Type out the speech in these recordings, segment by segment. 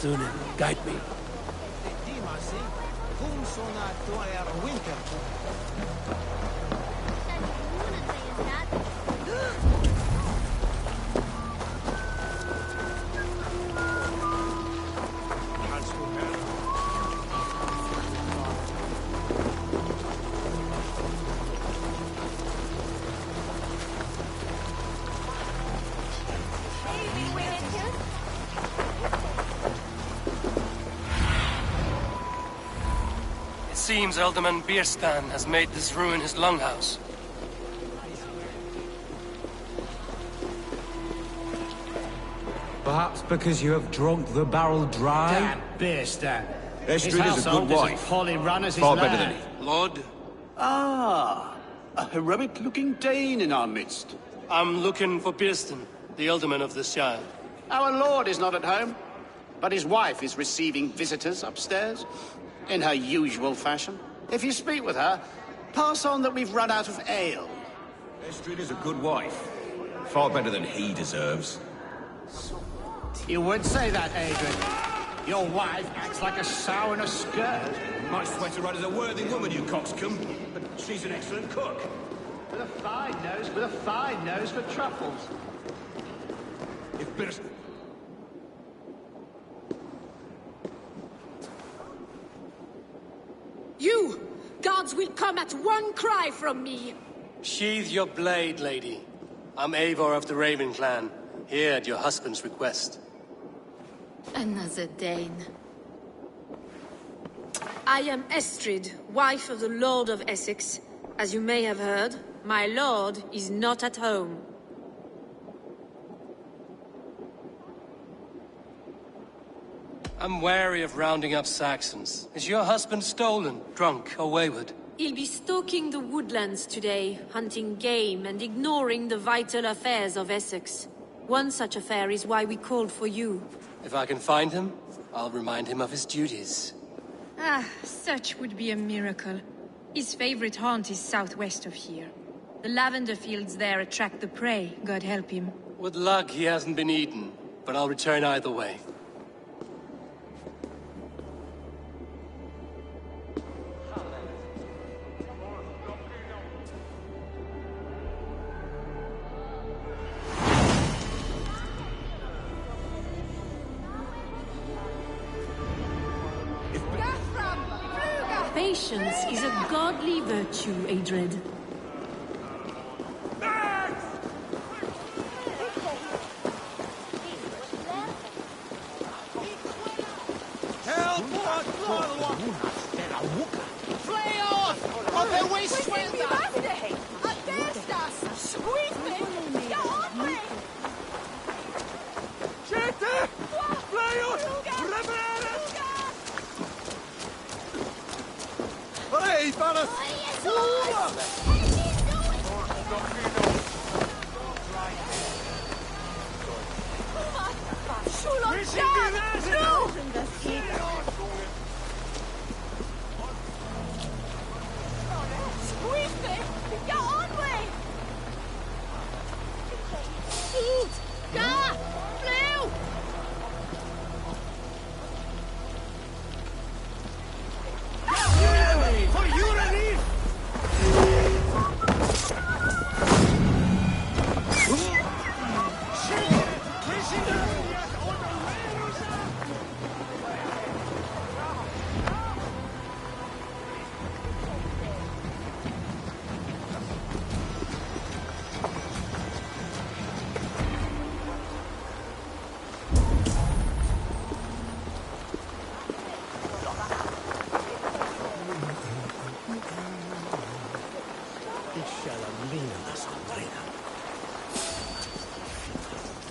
Sunan, guide me. It seems Alderman Bierstan has made this ruin his longhouse. Perhaps because you have drunk the barrel dry? Damn Bierstan. Estrid is a good wife. Far better than he. Lord, Ah, a heroic-looking Dane in our midst. I'm looking for Bierstan, the Alderman of the Shire. Our lord is not at home, but his wife is receiving visitors upstairs, in her usual fashion. If you speak with her, pass on that we've run out of ale. Estrid is a good wife. Far better than he deserves. You would say that, Adrian. Your wife acts like a sow in a skirt. My sweater rider's a worthy woman, you coxcomb. But she's an excellent cook. With a fine nose for truffles. If Birs... You! Guards will come at one cry from me! Sheathe your blade, lady. I'm Eivor of the Raven Clan, here at your husband's request. Another Dane. I am Estrid, wife of the Lord of Essex. As you may have heard, my lord is not at home. I'm wary of rounding up Saxons. Is your husband stolen, drunk, or wayward? He'll be stalking the woodlands today, hunting game and ignoring the vital affairs of Essex. One such affair is why we called for you. If I can find him, I'll remind him of his duties. Ah, such would be a miracle. His favorite haunt is southwest of here. The lavender fields there attract the prey, God help him. With luck, he hasn't been eaten, but I'll return either way. Patience is a godly virtue, Adred.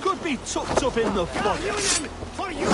Could be tucked up in the forest. For you!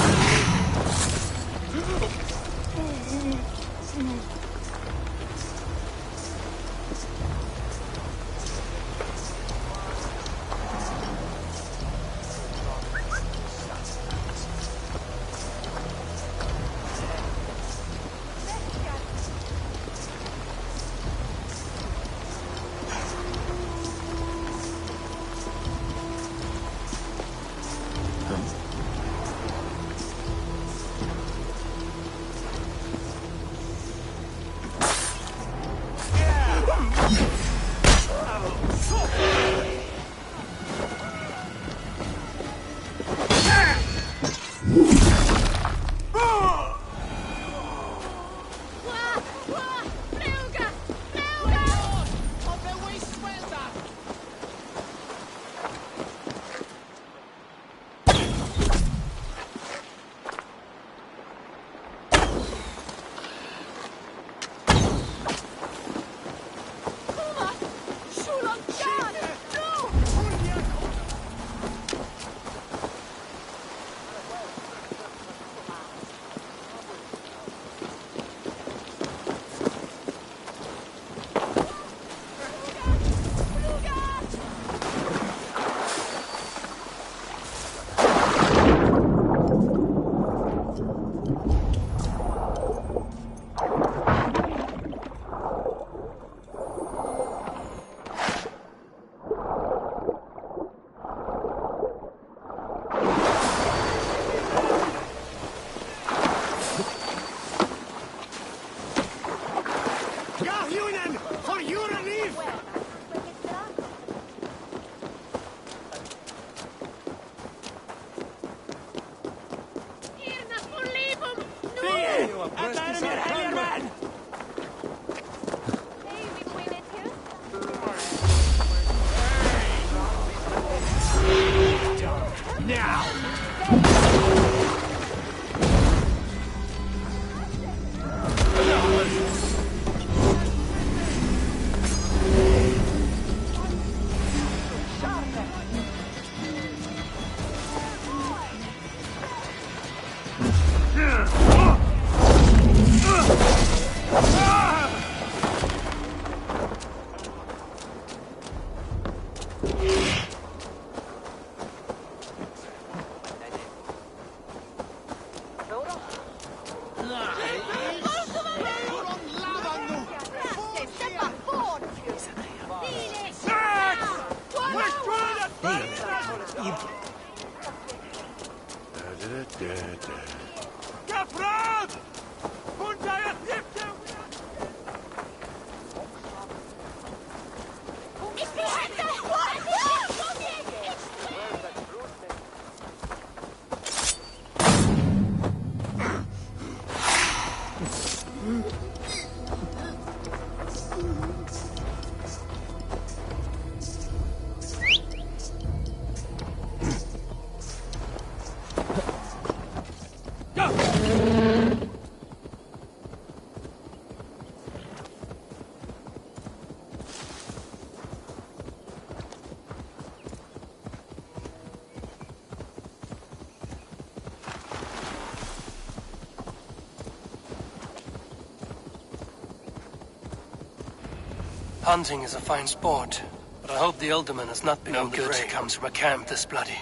Hunting is a fine sport, but I hope the alderman has not been no good comes from a camp this bloody.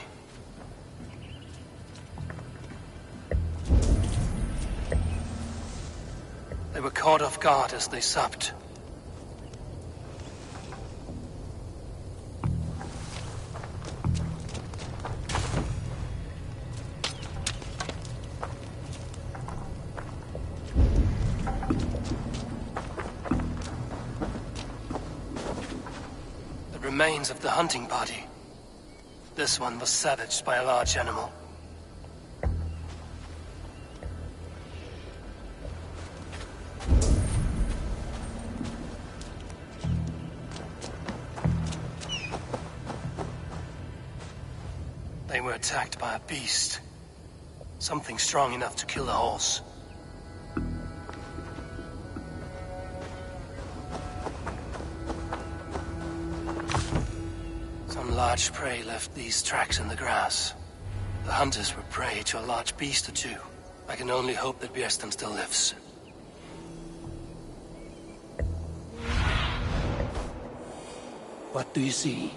They were caught off guard as they supped. Remains of the hunting party. This one was savaged by a large animal. They were attacked by a beast. Something strong enough to kill a horse. Large prey left these tracks in the grass. The hunters were prey to a large beast or two. I can only hope that Björsten still lives. What do you see?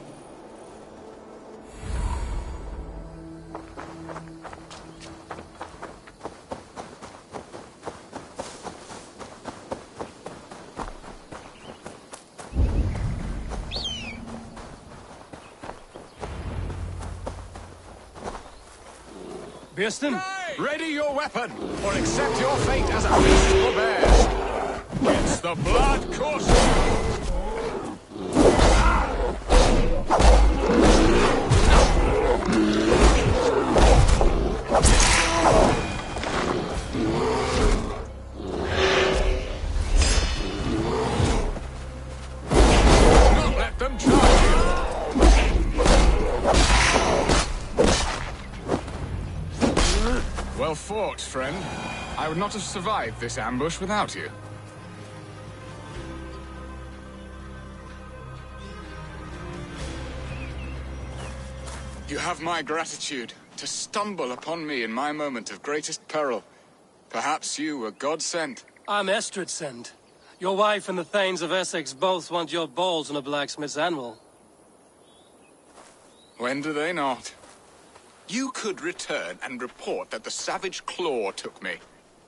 Björsten? Ready your weapon, or accept your fate as a beast for bears. It's the blood coursing. Not let them charge you. Well fought, friend. I would not have survived this ambush without you. You have my gratitude to stumble upon me in my moment of greatest peril. Perhaps you were God-sent. I'm Estrid sent. Your wife and the Thanes of Essex both want your balls on a blacksmith's anvil. When do they not? You could return and report that the savage claw took me.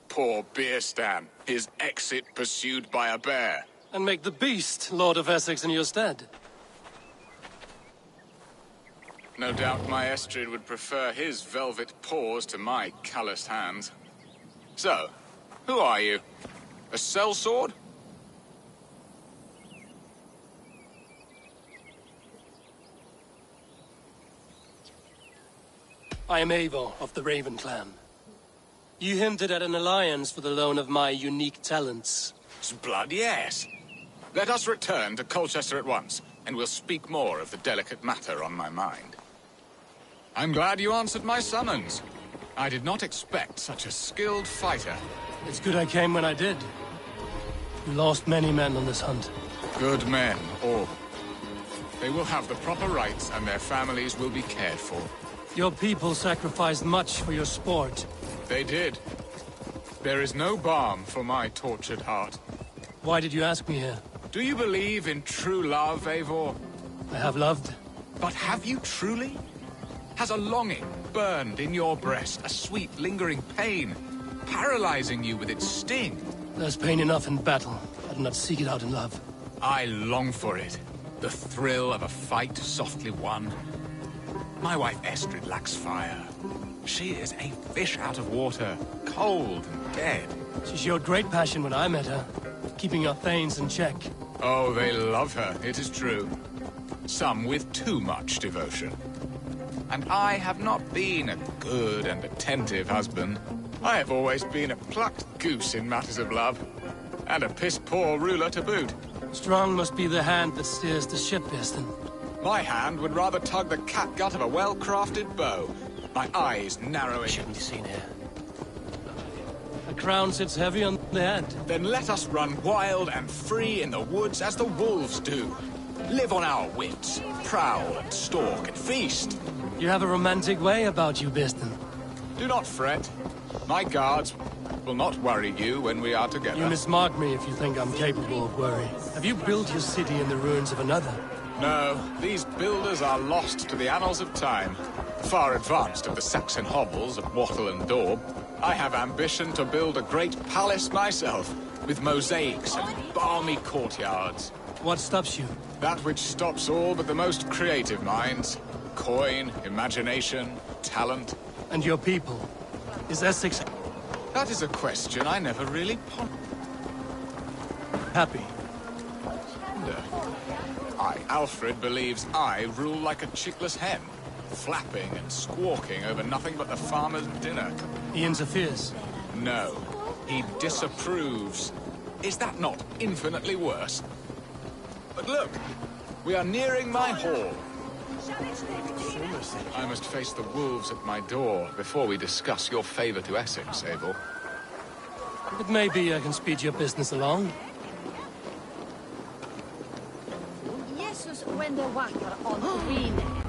Poor Björsten, his exit pursued by a bear. And make the beast Lord of Essex in your stead. No doubt my Estrid would prefer his velvet paws to my calloused hands. So, who are you? A sellsword? I am Eivor of the Raven clan. You hinted at an alliance for the loan of my unique talents. Blood, yes. Let us return to Colchester at once, and we'll speak more of the delicate matter on my mind. I'm glad you answered my summons. I did not expect such a skilled fighter. It's good I came when I did. You lost many men on this hunt. Good men, all. They will have the proper rights, and their families will be cared for. Your people sacrificed much for your sport. They did. There is no balm for my tortured heart. Why did you ask me here? Do you believe in true love, Eivor? I have loved, But have you truly? Has a longing burned in your breast, a sweet, lingering pain, paralyzing you with its sting? There's pain enough in battle. I do not seek it out in love. I long for it. The thrill of a fight softly won. My wife Estrid lacks fire. She is a fish out of water, cold and dead. She showed great passion when I met her, keeping her thanes in check. Oh, they love her, it is true. Some with too much devotion. And I have not been a good and attentive husband. I have always been a plucked goose in matters of love. And a piss-poor ruler to boot. Strong must be the hand that steers the ship, Beston. My hand would rather tug the catgut of a well-crafted bow. My eyes narrowing. Shouldn't be seen here. A crown sits heavy on the head. Then let us run wild and free in the woods as the wolves do. Live on our wits, prowl and stalk and feast. You have a romantic way about you, Beston. Do not fret. My guards will not worry you when we are together. You mismark me if you think I'm capable of worry. Have you built your city in the ruins of another? No, these builders are lost to the annals of time. Far advanced of the Saxon hovels of Wattle and Daub, I have ambition to build a great palace myself, with mosaics and balmy courtyards. What stops you? That which stops all but the most creative minds. Coin, imagination, talent. And your people? Is Essex That is a question I never really pondered. happy? Alfred believes I rule like a chickless hen, flapping and squawking over nothing but the farmer's dinner. He interferes. No, he disapproves. Is that not infinitely worse? But look, we are nearing my hall. I must face the wolves at my door before we discuss your favor to Essex, Abel. It may be I can speed your business along. Jesus, when the water on green.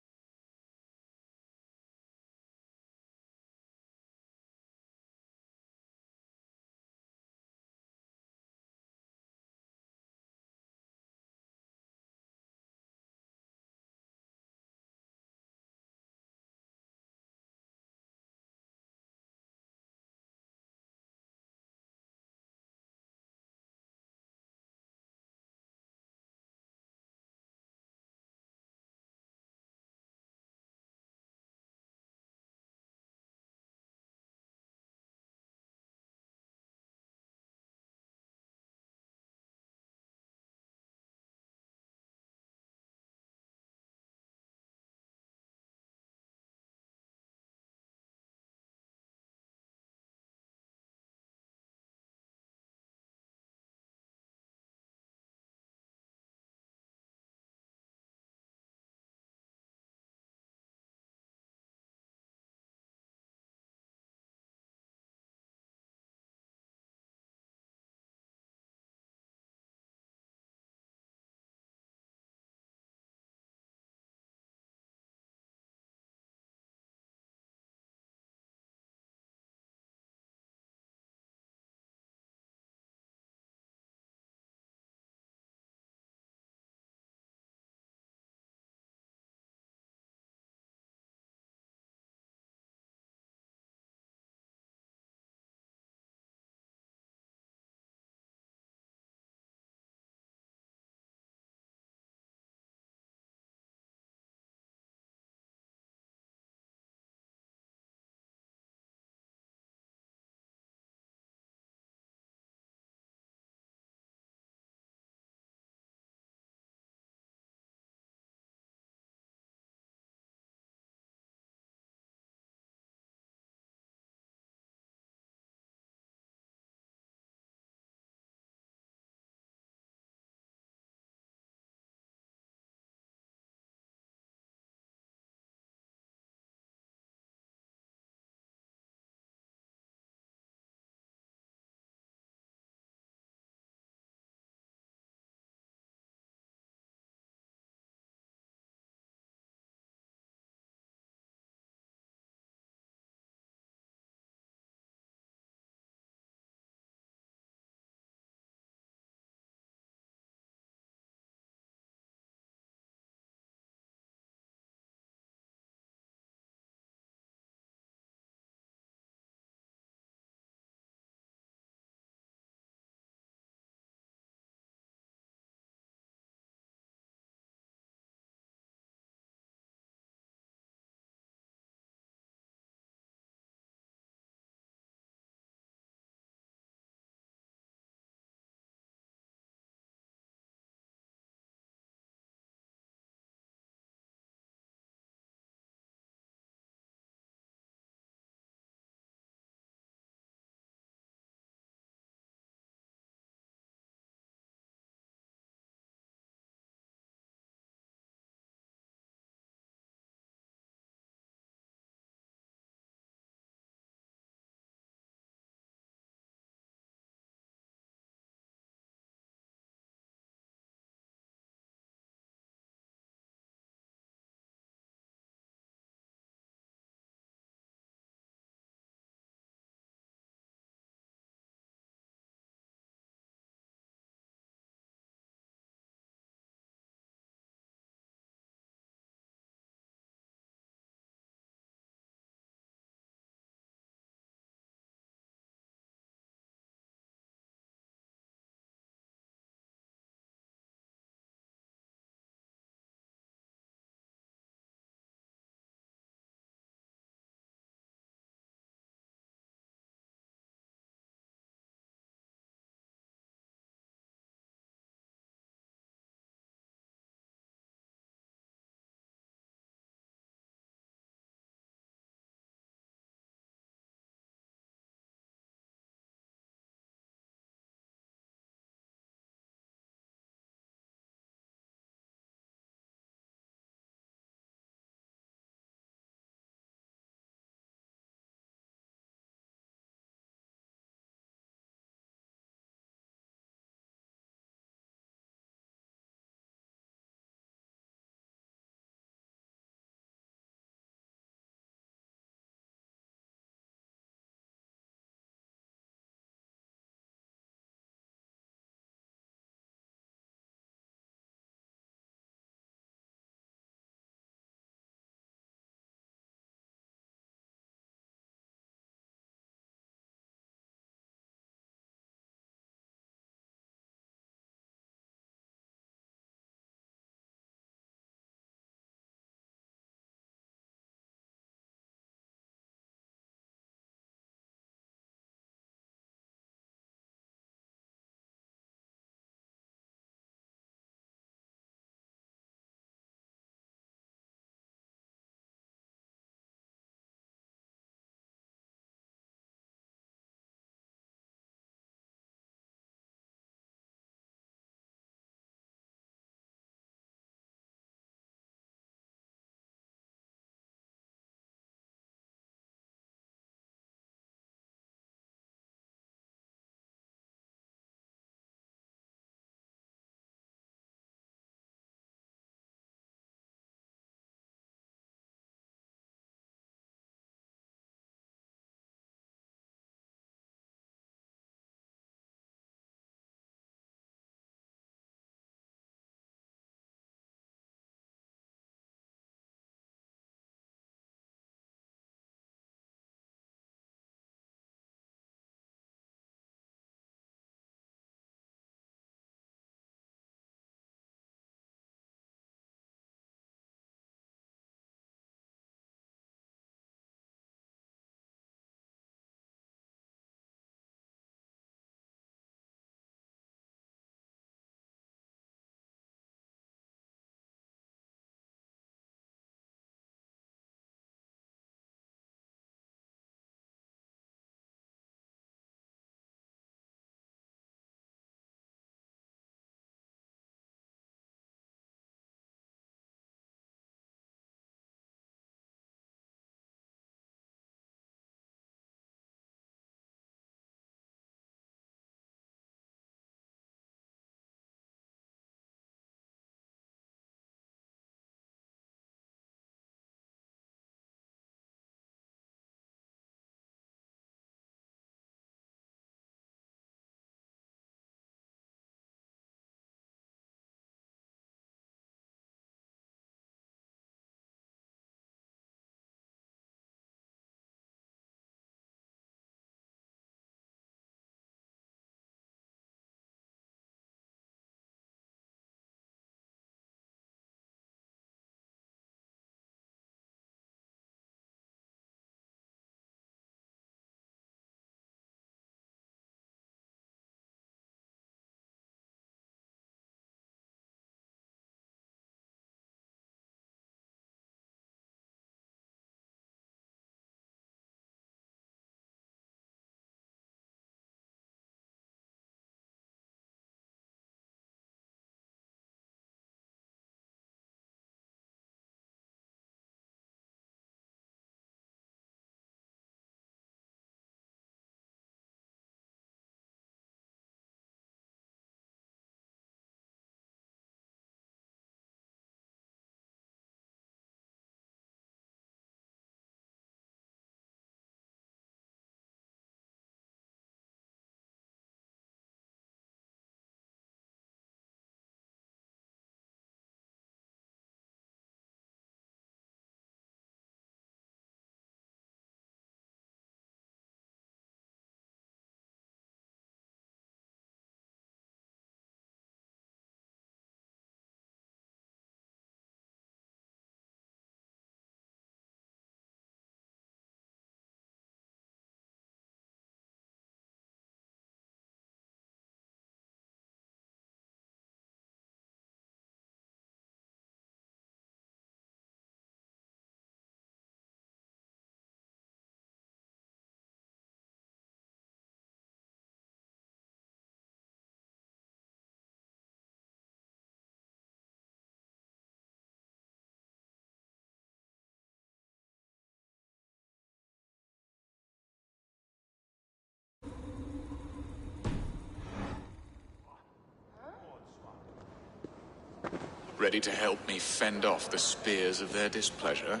ready to help me fend off the spears of their displeasure?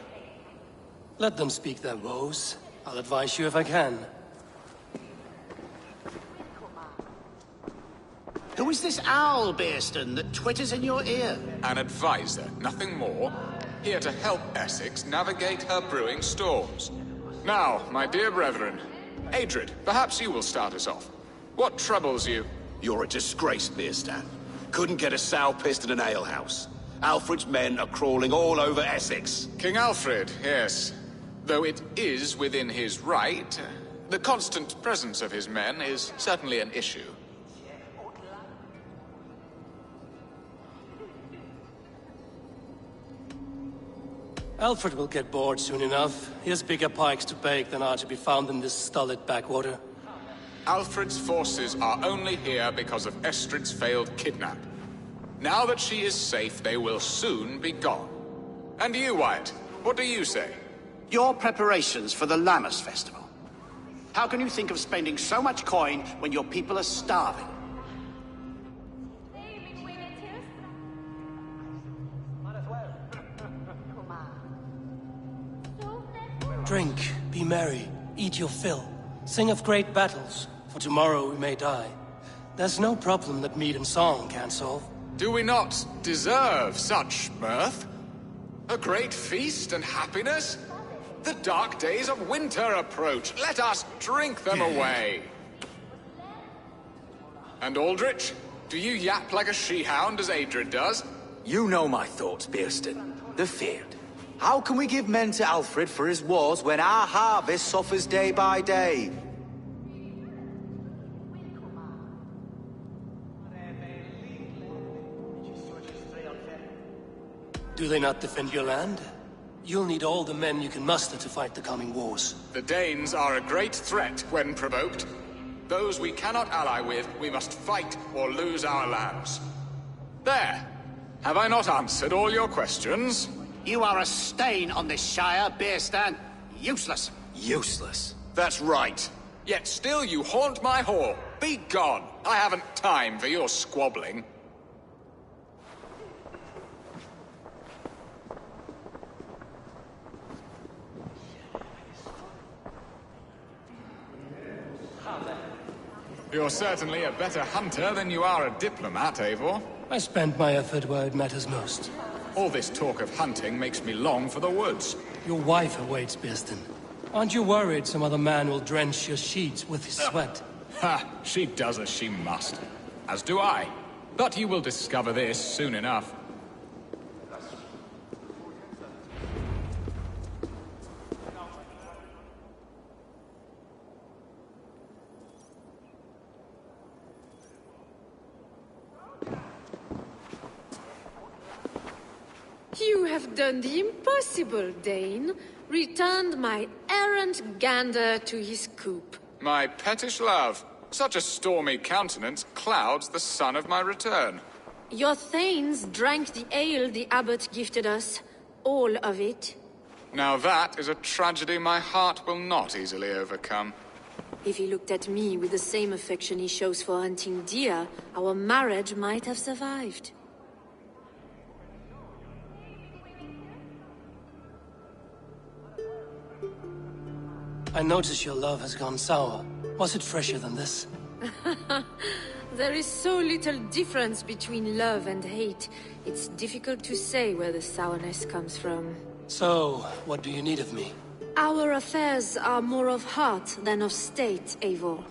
Let them speak their woes. I'll advise you if I can. Who is this owl, Bearston, that twitters in your ear? An advisor, nothing more. Here to help Essex navigate her brewing storms. Now, my dear brethren, Adred, perhaps you will start us off. What troubles you? You're a disgrace, Bearstan. Couldn't get a sow pissed in an alehouse. Alfred's men are crawling all over Essex. King Alfred, yes. Though it is within his right, the constant presence of his men is certainly an issue. Alfred will get bored soon enough. He has bigger pikes to bake than are to be found in this stolid backwater. Alfred's forces are only here because of Estrid's failed kidnap. Now that she is safe, they will soon be gone. And you, Wyatt, what do you say? Your preparations for the Lammas Festival. How can you think of spending so much coin when your people are starving? Drink, be merry, eat your fill. Sing of great battles, for tomorrow we may die. There's no problem that mead and song can't solve. Do we not deserve such mirth? A great feast and happiness? The dark days of winter approach. Let us drink them away. And Aldrich, do you yap like a she-hound as Adred does? You know my thoughts, Bearston. The feared. How can we give men to Alfred for his wars when our harvest suffers day by day? Do they not defend your land? You'll need all the men you can muster to fight the coming wars. The Danes are a great threat when provoked. Those we cannot ally with, we must fight or lose our lands. There! Have I not answered all your questions? You are a stain on this Shire, Bearstan. Useless. Useless. That's right. Yet still you haunt my hall. Be gone! I haven't time for your squabbling. You're certainly a better hunter than you are a diplomat, Eivor. I spend my effort where it matters most. All this talk of hunting makes me long for the woods. Your wife awaits, Bearston. Aren't you worried some other man will drench your sheets with his sweat? Ha! She does as she must. As do I. But you will discover this soon enough. You have done the impossible, Dane. Returned my errant gander to his coop. My pettish love. Such a stormy countenance clouds the sun of my return. Your thanes drank the ale the abbot gifted us. All of it. Now that is a tragedy my heart will not easily overcome. If he looked at me with the same affection he shows for hunting deer, our marriage might have survived. I notice your love has gone sour. Was it fresher than this? There is so little difference between love and hate. It's difficult to say where the sourness comes from. So, what do you need of me? Our affairs are more of heart than of state, Eivor.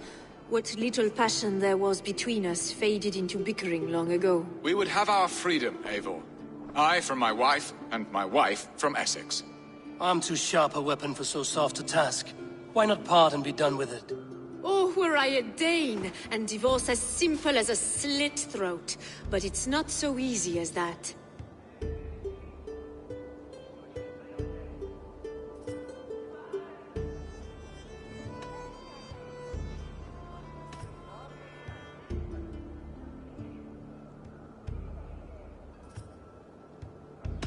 What little passion there was between us faded into bickering long ago. We would have our freedom, Eivor. I from my wife, and my wife from Essex. I'm too sharp a weapon for so soft a task. Why not part and be done with it? Oh, were I a Dane, and divorce as simple as a slit throat. But it's not so easy as that.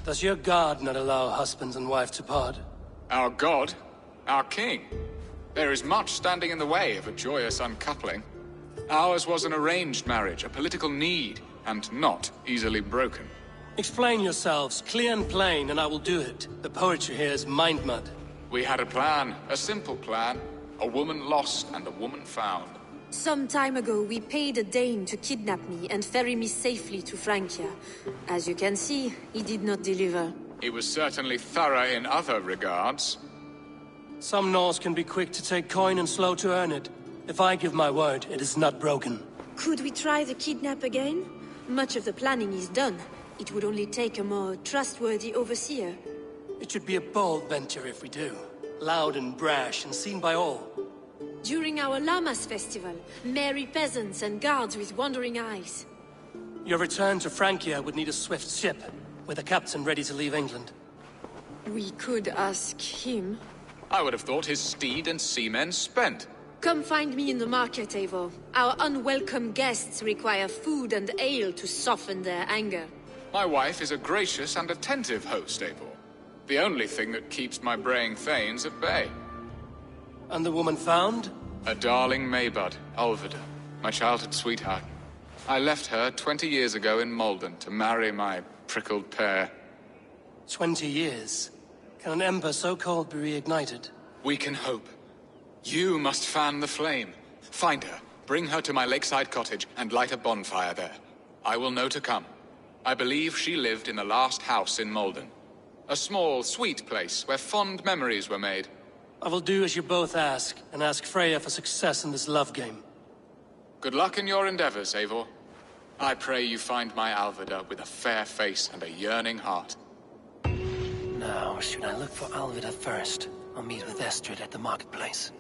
Does your God not allow husbands and wife to part? Our god? Our king? There is much standing in the way of a joyous uncoupling. Ours was an arranged marriage, a political need, and not easily broken. Explain yourselves, clear and plain, and I will do it. The poetry here is mind mud. We had a plan, a simple plan. A woman lost and a woman found. Some time ago, we paid a Dane to kidnap me and ferry me safely to Francia. As you can see, he did not deliver. He was certainly thorough in other regards. Some Norse can be quick to take coin and slow to earn it. If I give my word, it is not broken. Could we try the kidnap again? Much of the planning is done. It would only take a more trustworthy overseer. It should be a bold venture if we do. Loud and brash and seen by all. During our Llamas festival, merry peasants and guards with wandering eyes. Your return to Francia would need a swift ship, with a captain ready to leave England. We could ask him. I would have thought his steed and seamen spent. Come find me in the market, Eivor. Our unwelcome guests require food and ale to soften their anger. My wife is a gracious and attentive host, Eivor. The only thing that keeps my braying thanes at bay. And the woman found? A darling Maybud, Alvida, my childhood sweetheart. I left her 20 years ago in Malden to marry my prickled pear. 20 years? Can an ember so cold be reignited? We can hope. You must fan the flame. Find her, bring her to my lakeside cottage, and light a bonfire there. I will know to come. I believe she lived in the last house in Malden. A small, sweet place where fond memories were made. I will do as you both ask, and ask Freya for success in this love game. Good luck in your endeavors, Eivor. I pray you find my Alvida with a fair face and a yearning heart. Now, should I look for Alvida first, or meet with Estrid at the marketplace?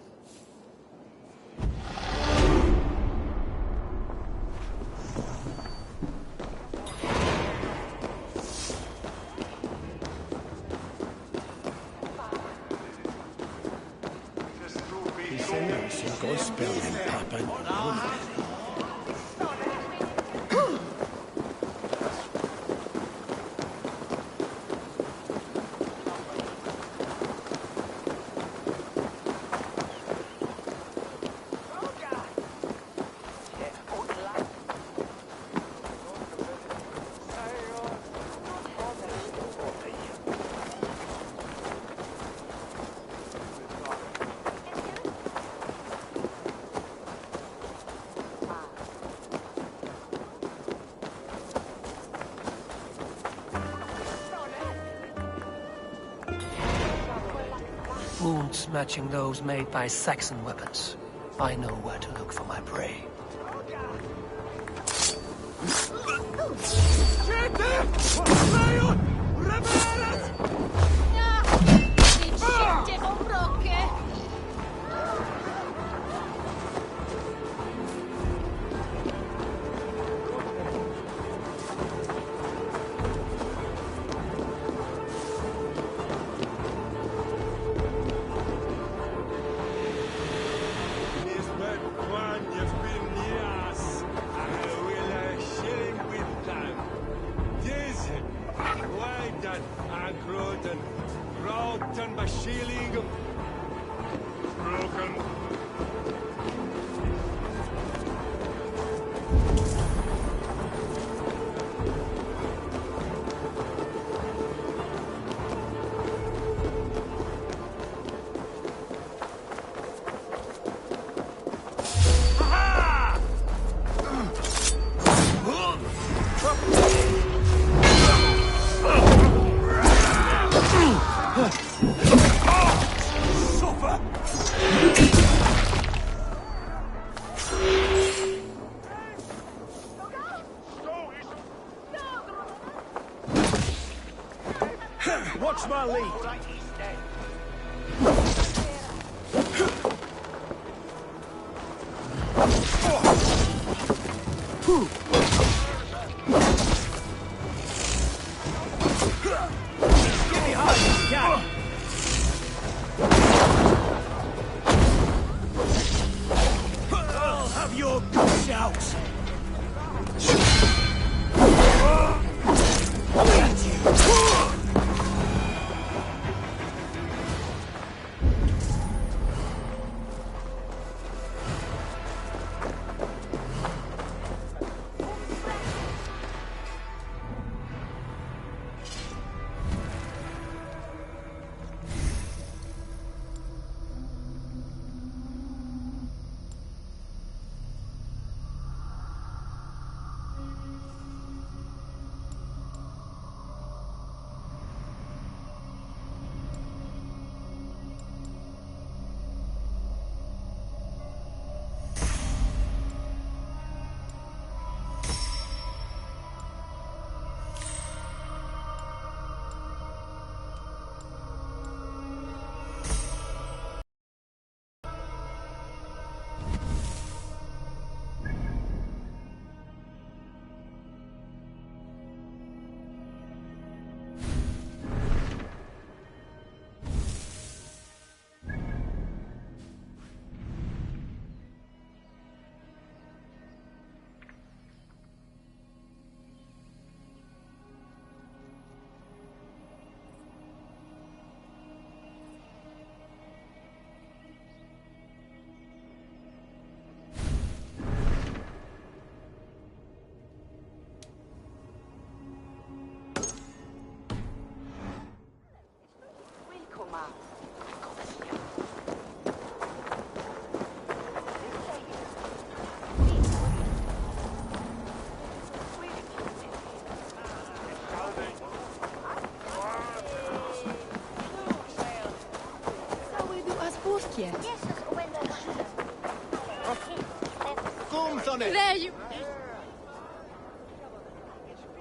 Wounds matching those made by Saxon weapons. I know where to look for my prey. Watch my lead. Give me hard, you can. I'll have your shouts.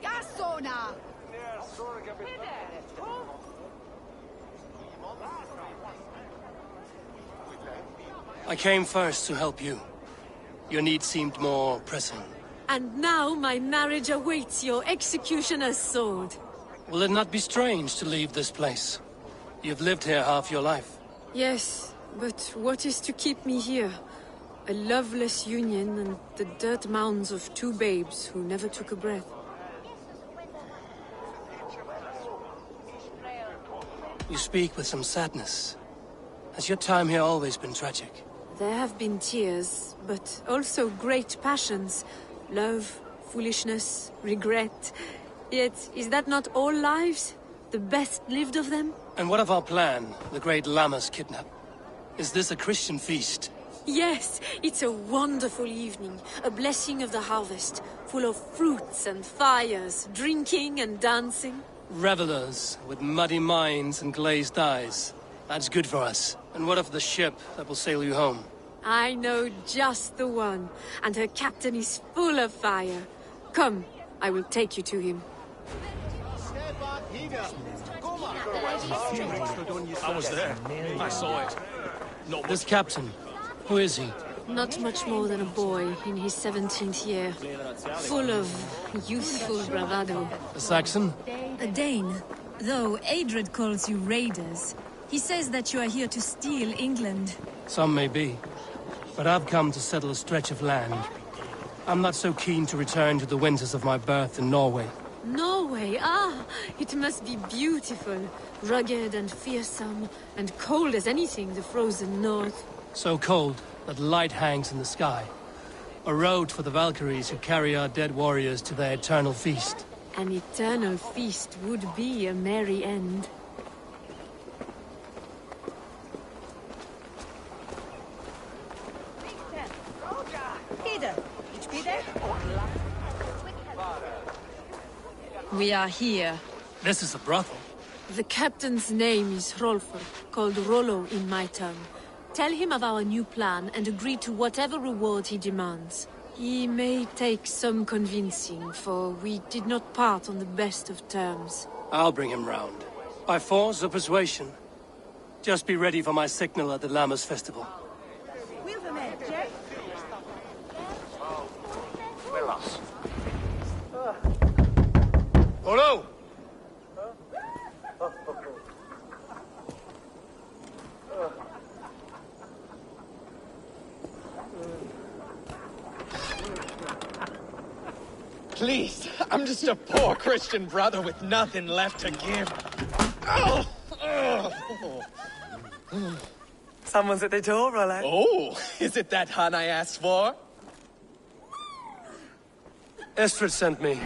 Gassona! I came first to help you. Your need seemed more pressing. And now my marriage awaits your executioner's sword. Will it not be strange to leave this place? You've lived here half your life. Yes, but what is to keep me here? A loveless union and the dirt mounds of two babes who never took a breath. You speak with some sadness. Has your time here always been tragic? There have been tears, but also great passions. Love, foolishness, regret. Yet, is that not all lives? The best lived of them? And what of our plan, the great Lammas kidnap? Is this a Christian feast? Yes, it's a wonderful evening. A blessing of the harvest, full of fruits and fires, drinking and dancing. Revelers with muddy minds and glazed eyes. That's good for us. And what of the ship that will sail you home? I know just the one, and her captain is full of fire. Come, I will take you to him. I was there. I saw it. This captain, who is he? Not much more than a boy in his 17th year. Full of youthful bravado. A Saxon? A Dane. Though Adred calls you raiders. He says that you are here to steal England. Some may be. But I've come to settle a stretch of land. I'm not so keen to return to the winters of my birth in Norway. Norway, it must be beautiful. Rugged and fearsome, and cold as anything the frozen north. So cold that light hangs in the sky. A road for the Valkyries who carry our dead warriors to their eternal feast. An eternal feast would be a merry end. We are here. This is a brothel. The captain's name is Hrolfr, called Rollo in my tongue. Tell him of our new plan and agree to whatever reward he demands. He may take some convincing, for we did not part on the best of terms. I'll bring him round. By force or persuasion. Just be ready for my signal at the Lammas festival. Hello! Please, I'm just a poor Christian brother with nothing left to give. Oh! Someone's at the door, Rollo. Oh, is it that hun I asked for? Estrid sent me.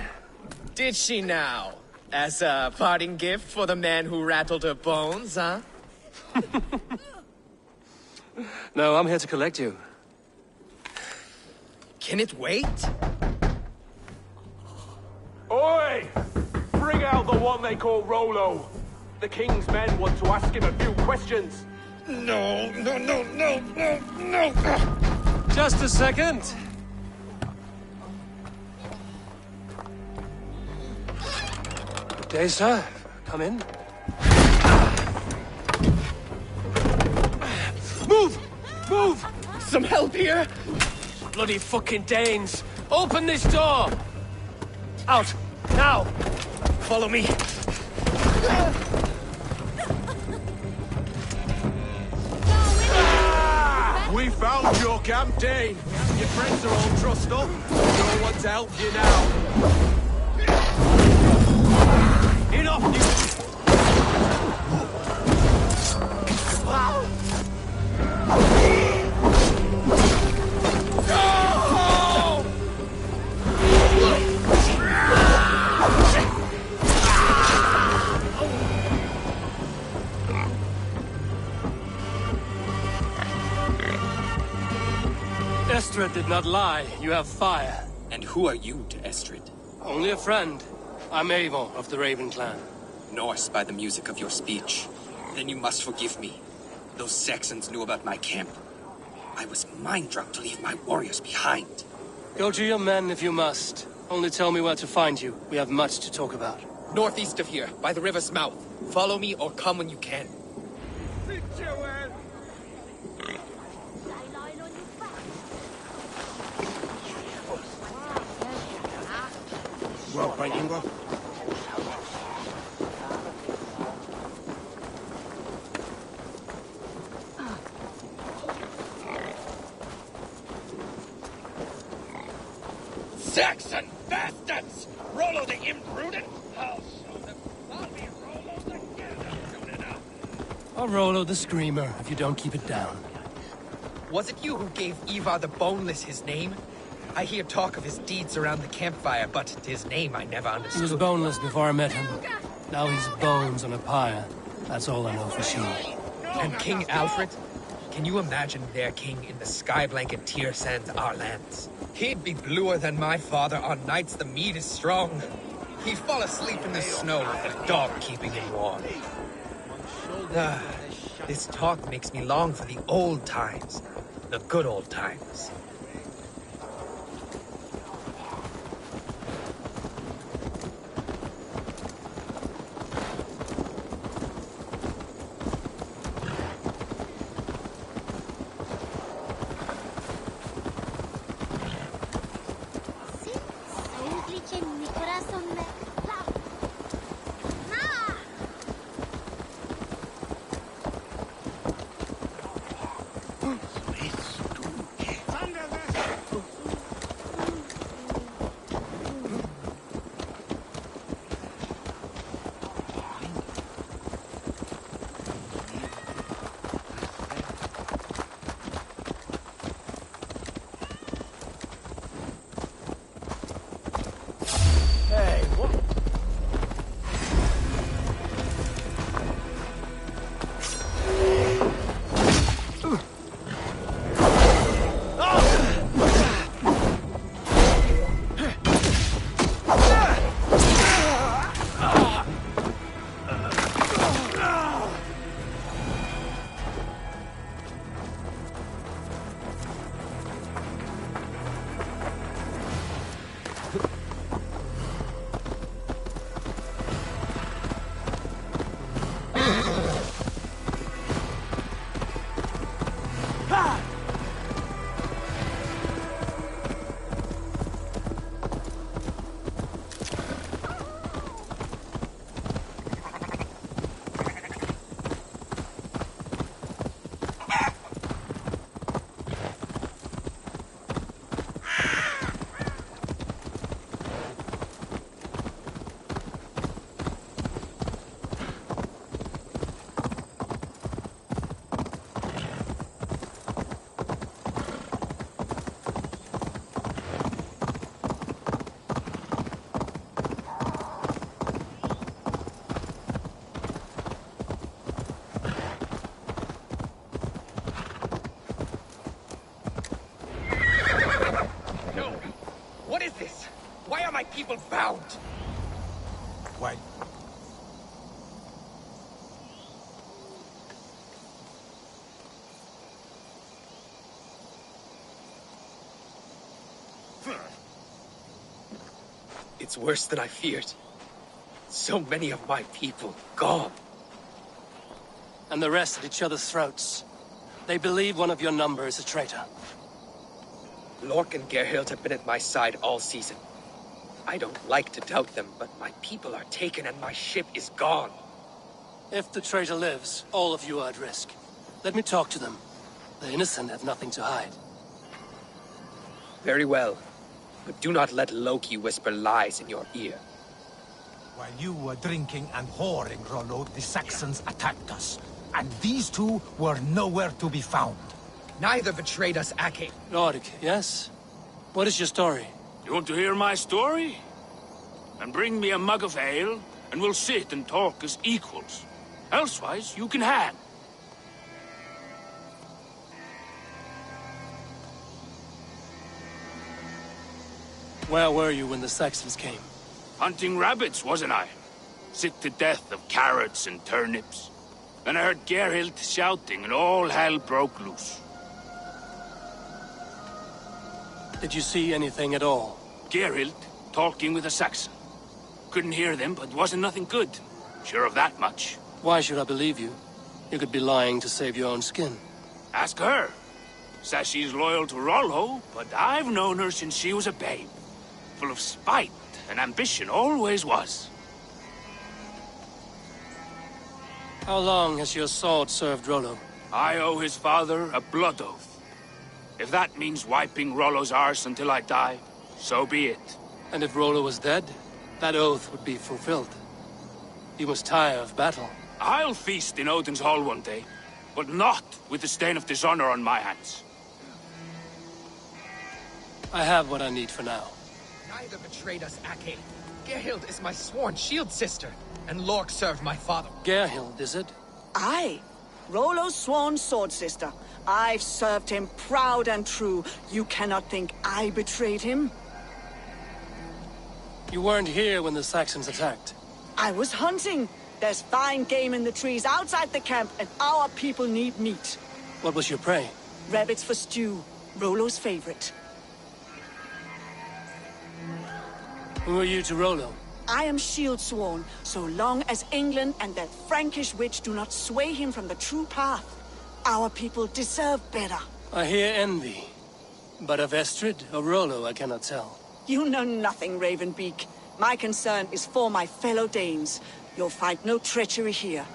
Did she now? As a parting gift for the man who rattled her bones, huh? No, I'm here to collect you. Can it wait? Oi! Bring out the one they call Rollo. The king's men want to ask him a few questions. No. Just a second. Good day, sir. Come in. Move! Move! Some help here? Bloody fucking Danes! Open this door! Out! Now! Follow me! We found your camp, Dane. Your friends are all trussed up. No one's helped you now. Enough, you... Estrid did not lie. You have fire. And who are you to Estrid? Only a friend. I'm Eivor of the Raven clan. Norse by the music of your speech. Then you must forgive me. Those Saxons knew about my camp. I was mind-drunk to leave my warriors behind. Go to your men if you must. Only tell me where to find you. We have much to talk about. Northeast of here, by the river's mouth. Follow me or come when you can. Saxon bastards! Rollo the imprudent! I'll show them. I'll be Rollo the Gander soon enough. Or Rollo the Screamer, if you don't keep it down. Was it you who gave Ivar the Boneless his name? I hear talk of his deeds around the campfire, but his name I never understood. He was boneless before I met him. Now he's bones on a pyre. That's all I know for sure. And King Alfred? Can you imagine their king in the sky blanket Tyr sends our lands? He'd be bluer than my father on nights the mead is strong. He'd fall asleep in the snow with a dog keeping him warm. This talk makes me long for the old times. The good old times. People bound. Why? It's worse than I feared. So many of my people gone. And the rest at each other's throats. They believe one of your number is a traitor. Lork and Gerhild have been at my side all season. I don't like to doubt them, but my people are taken and my ship is gone. If the traitor lives, all of you are at risk. Let me talk to them. The innocent have nothing to hide. Very well. But do not let Loki whisper lies in your ear. While you were drinking and whoring, Rollo, the Saxons attacked us. And these two were nowhere to be found. Neither betrayed us, Ake. Lork, yes? What is your story? You want to hear my story? Then bring me a mug of ale, and we'll sit and talk as equals. Elsewise, you can hang. Where were you when the Saxons came? Hunting rabbits, wasn't I? Sick to death of carrots and turnips. Then I heard Gerhild shouting, and all hell broke loose. Did you see anything at all? Gerhild? talking with a Saxon. Couldn't hear them, but wasn't nothing good. Sure of that much. Why should I believe you? You could be lying to save your own skin. Ask her. Says she's loyal to Rollo, but I've known her since she was a babe. Full of spite and ambition, always was. How long has your sword served Rollo? I owe his father a blood oath. If that means wiping Rollo's arse until I die, so be it. And if Rollo was dead, that oath would be fulfilled. You must tire of battle. I'll feast in Odin's hall one day, but not with the stain of dishonor on my hands. I have what I need for now. Neither betrayed us, Ake. Gerhild is my sworn shield sister, and Lork served my father. Gerhild, is it? Aye. Rollo's sworn sword sister. I've served him proud and true. You cannot think I betrayed him? You weren't here when the Saxons attacked. I was hunting. There's fine game in the trees outside the camp, and our people need meat. What was your prey? Rabbits for stew. Rollo's favorite. Who are you to Rollo? I am shield sworn, so long as England and that Frankish witch do not sway him from the true path. Our people deserve better. I hear envy. But of Estrid or Rollo, I cannot tell. You know nothing, Ravenbeak. My concern is for my fellow Danes. You'll find no treachery here.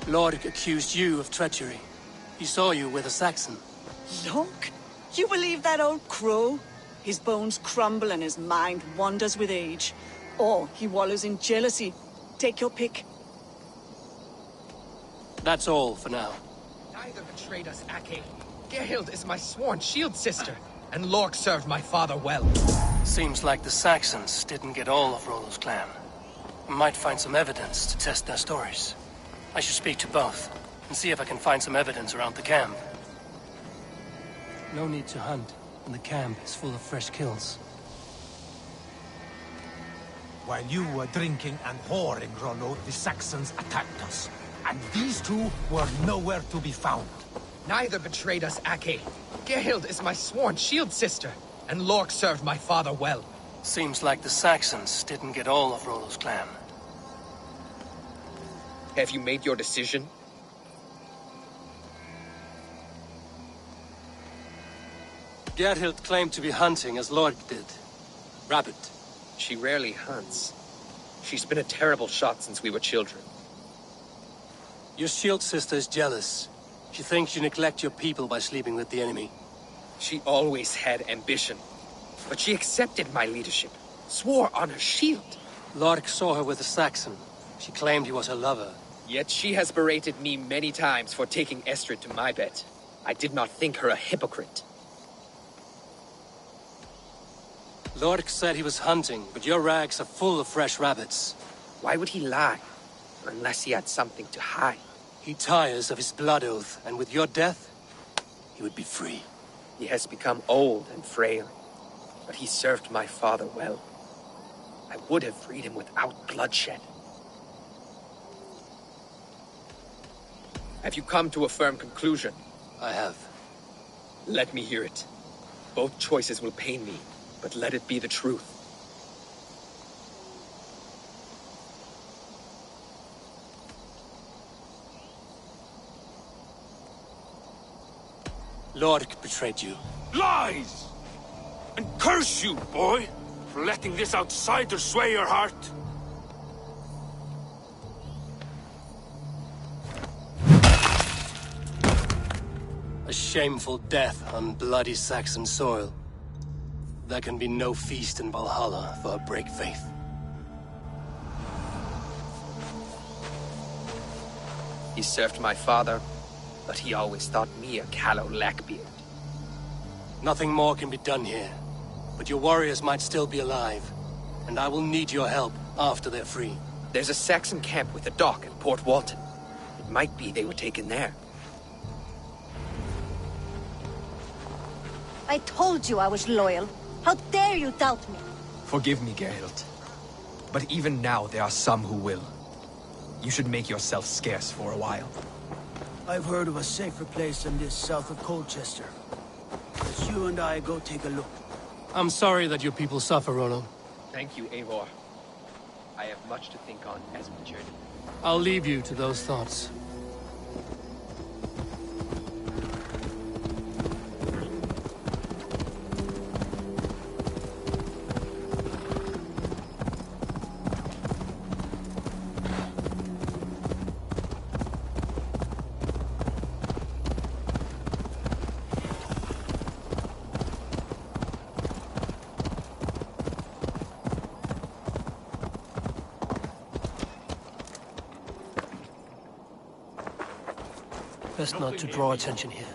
Lork accused you of treachery. He saw you with a Saxon. Lork? You believe that old crow? His bones crumble and his mind wanders with age. Or he wallows in jealousy. Take your pick. That's all for now. Neither betrayed us, Ake. Gerhild is my sworn shield sister, and Lork served my father well. Seems like the Saxons didn't get all of Rollo's clan. I might find some evidence to test their stories. I should speak to both, and see if I can find some evidence around the camp. No need to hunt, and the camp is full of fresh kills. While you were drinking and whoring, Rollo, the Saxons attacked us. And these two were nowhere to be found. Neither betrayed us, Ake. Gerhild is my sworn shield sister, and Lork served my father well. Seems like the Saxons didn't get all of Rollo's clan. Have you made your decision? Gerhild claimed to be hunting as Lork did. Rabbit. She rarely hunts. She's been a terrible shot since we were children. Your shield sister is jealous. She thinks you neglect your people by sleeping with the enemy. She always had ambition. But she accepted my leadership. Swore on her shield. Lork saw her with a Saxon. She claimed he was her lover. Yet she has berated me many times for taking Estrid to my bed. I did not think her a hypocrite. Lork said he was hunting, but your rags are full of fresh rabbits. Why would he lie? Unless he had something to hide. He tires of his blood oath, and with your death, he would be free. He has become old and frail, but he served my father well. I would have freed him without bloodshed. Have you come to a firm conclusion? I have. Let me hear it. Both choices will pain me, but let it be the truth. Lork betrayed you. Lies! And curse you, boy, for letting this outsider sway your heart. A shameful death on bloody Saxon soil. There can be no feast in Valhalla for a break faith. He served my father, but he always thought me a callow lackbeard. Nothing more can be done here, but your warriors might still be alive, and I will need your help after they're free. There's a Saxon camp with a dock at Port Walton. It might be they were taken there. I told you I was loyal. How dare you doubt me? Forgive me, Gerhild. But even now there are some who will. You should make yourself scarce for a while. I've heard of a safer place than this south of Colchester. Let's you and I go take a look. I'm sorry that your people suffer, Rollo. Thank you, Eivor. I have much to think on as we journey. I'll leave you to those thoughts. Best not to draw attention here.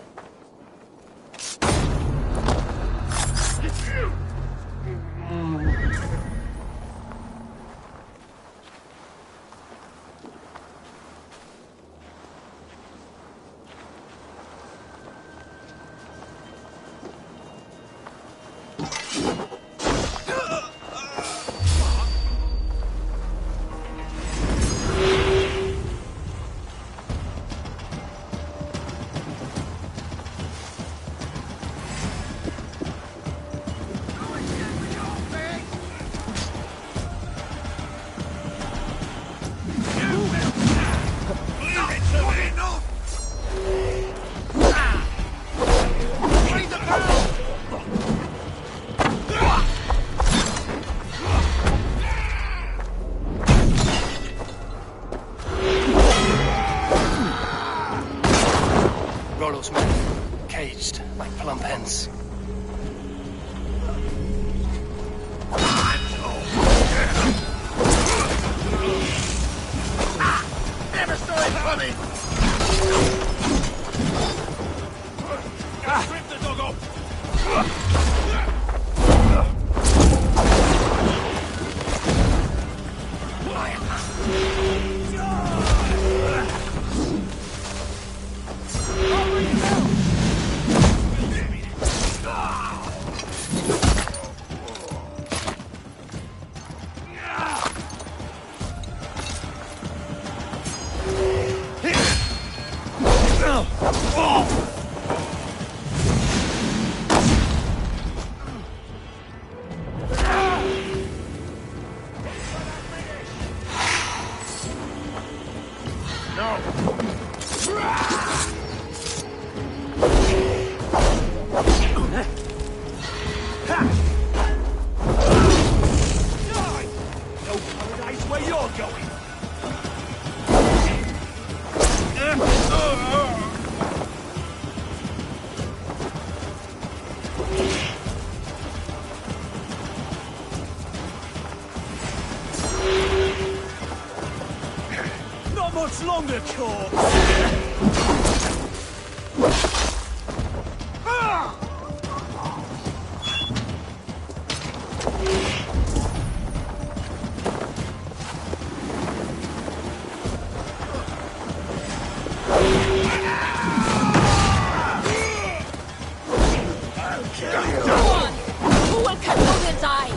Rollo's men, caged like plump hens. Never saw it coming! Rip the dog up! Much longer, corpse! Who will Cambodia die?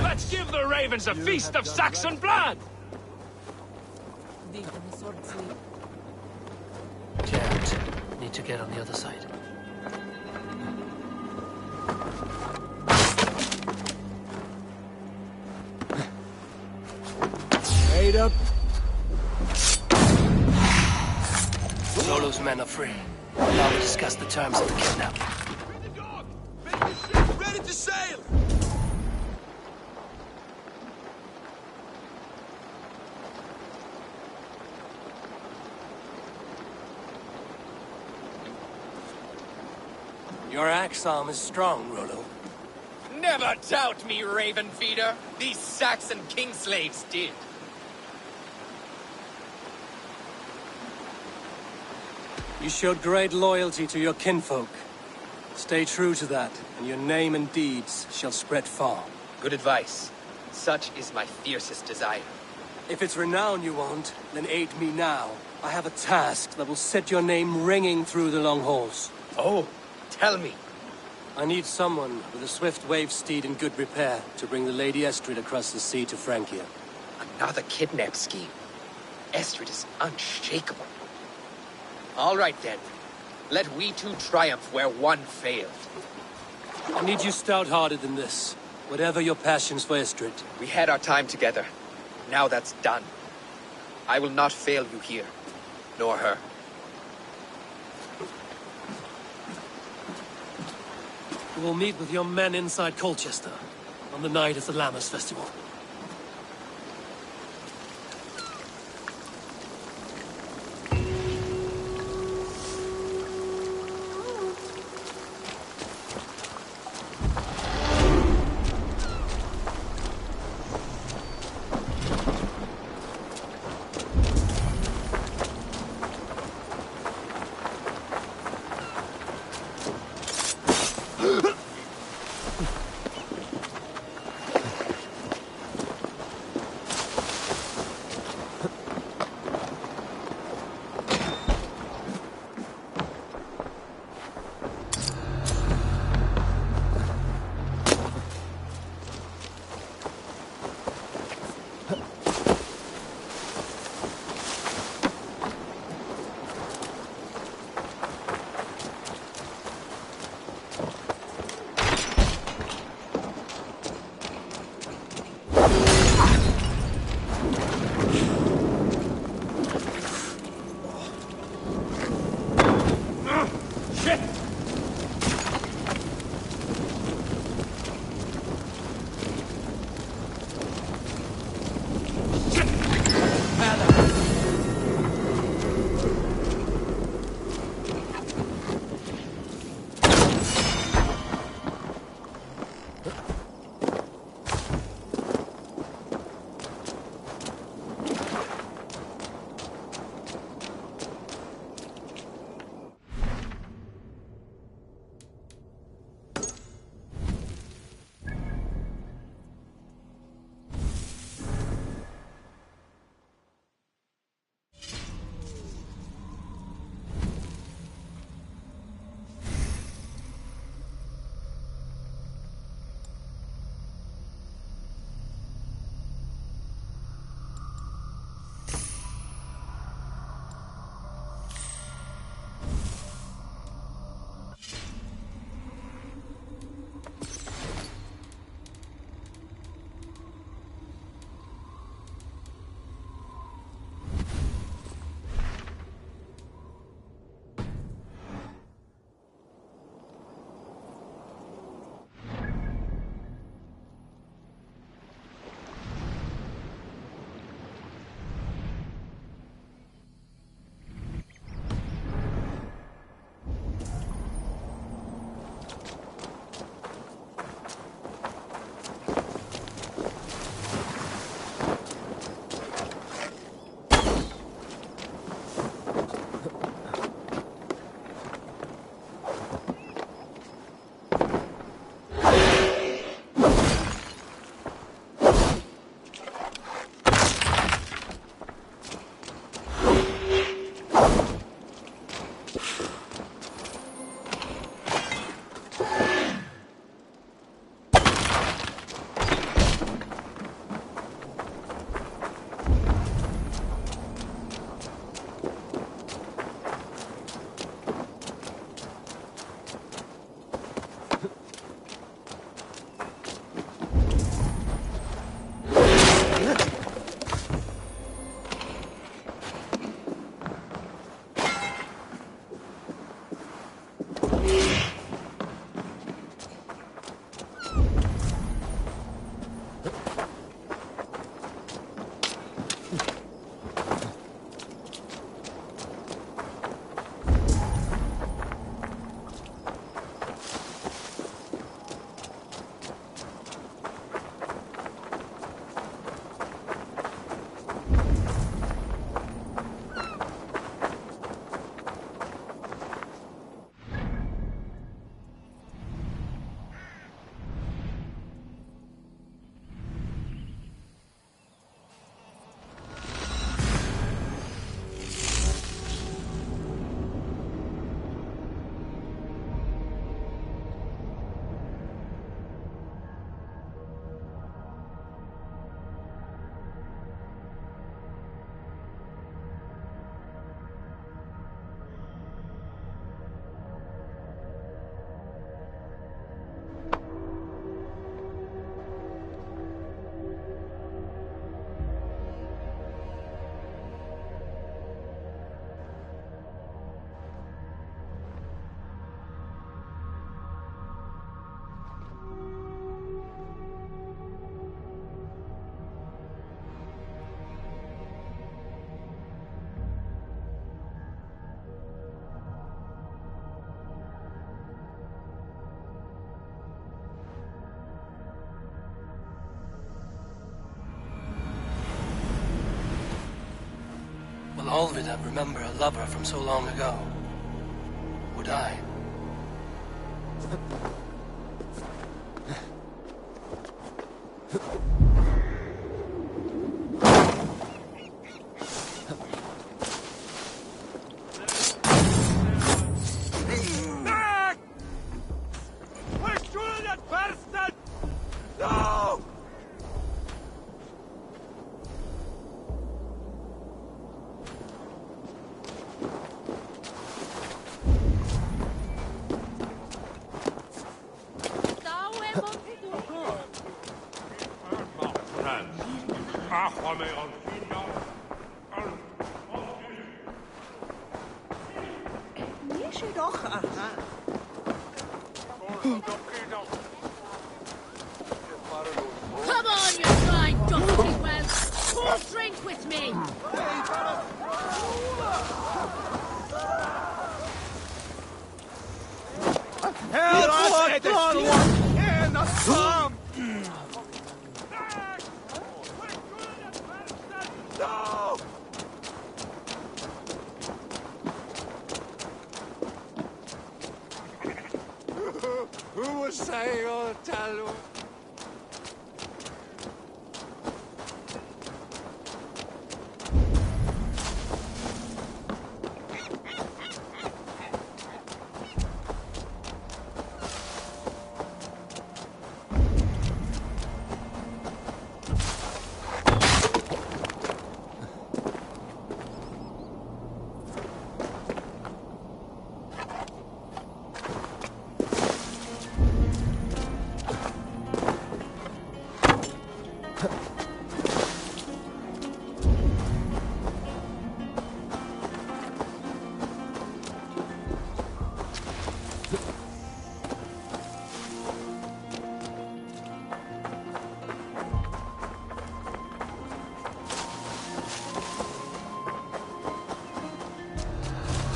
Let's give the ravens a feast of Saxon blood! Jammed. Need to get on the other side. Wait up. Solo's Rollo's men are free. Now we discuss the terms of the kidnap. Ready to sail! Your axe arm is strong, Rollo. Never doubt me, Raven Feeder. These Saxon king slaves did. You showed great loyalty to your kinfolk. Stay true to that, and your name and deeds shall spread far. Good advice. Such is my fiercest desire. If it's renown you want, then aid me now. I have a task that will set your name ringing through the long halls. Oh, tell me. I need someone with a swift wave steed in good repair to bring the Lady Estrid across the sea to Francia. Another kidnap scheme. Estrid is unshakable. All right then. Let we two triumph where one failed. I need you stout-hearted in this, whatever your passions for Estrid. We had our time together. Now that's done. I will not fail you here, nor her. You will meet with your men inside Colchester on the night of the Lammas Festival. Olvida remember a lover from so long ago? Would I? No! Come on, you blind donkey wells! Full drink with me! No! Who was saying all the time?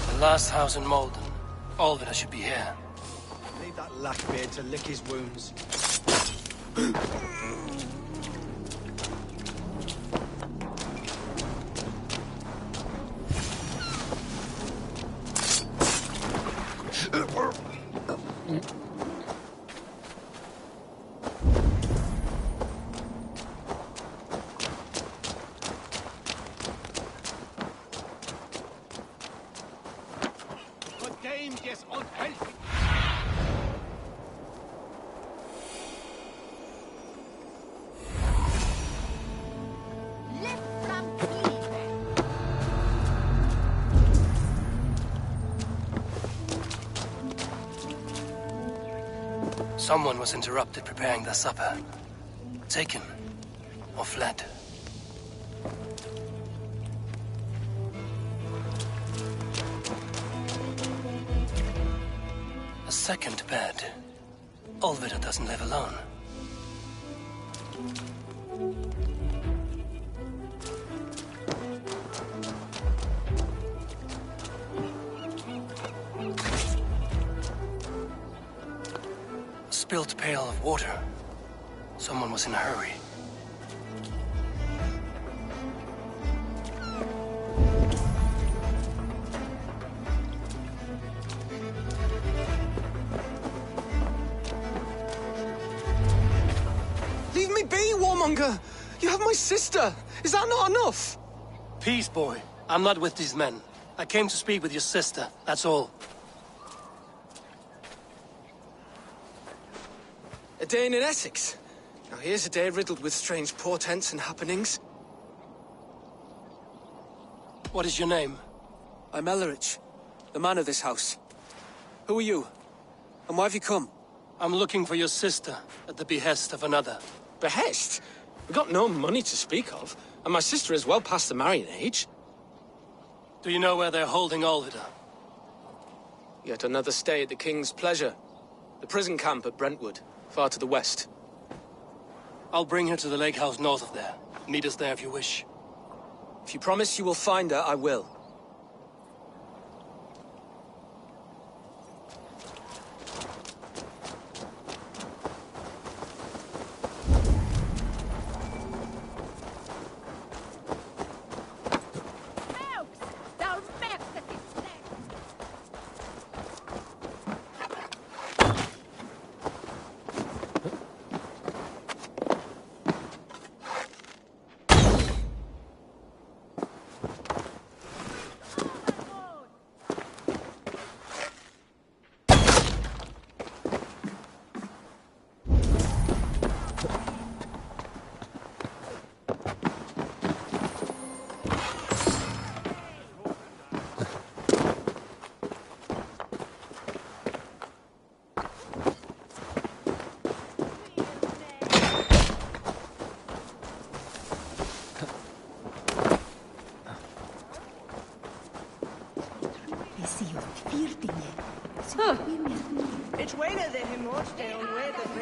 The last house in Malden. Olvida should be here. Leave that lackbeard to lick his wounds. Someone was interrupted preparing their supper. Taken or fled. A second bed. Olvida doesn't live alone. Spilled pail of water. Someone was in a hurry. Leave me be, warmonger! You have my sister! Is that not enough? Peace, boy. I'm not with these men. I came to speak with your sister, that's all. A day in Essex. Now here's a day riddled with strange portents and happenings. What is your name? I'm Ellerich, the man of this house. Who are you? And why have you come? I'm looking for your sister, at the behest of another. Behest? We've got no money to speak of, and my sister is well past the marrying age. Do you know where they're holding Olvida? Yet another stay at the King's pleasure. The prison camp at Brentwood, far to the west. I'll bring her to the lake house north of there. Meet us there if you wish. If you promise you will find her, I will. Huh. It's way that he must stay on way the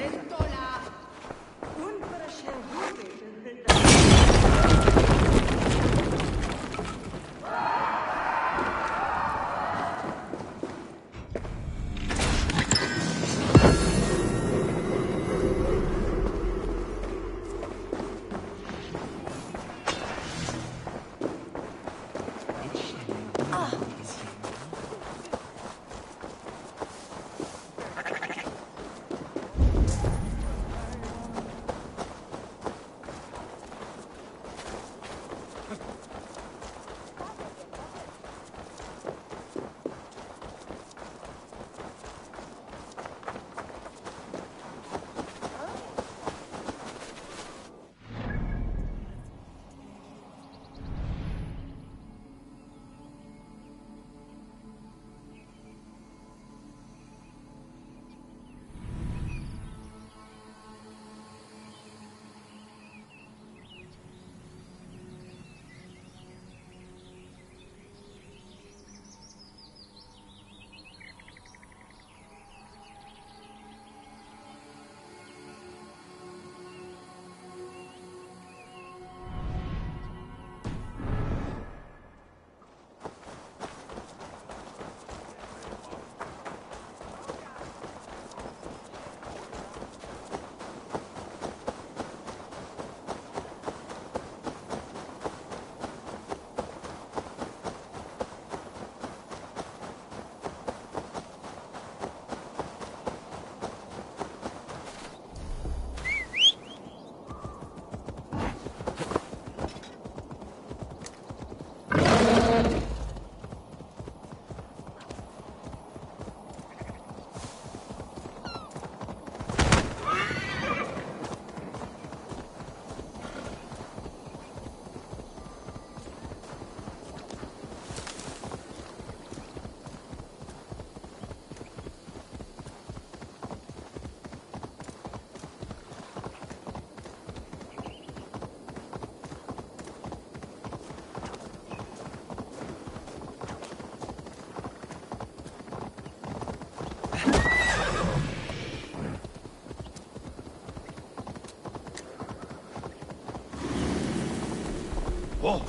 Whoa!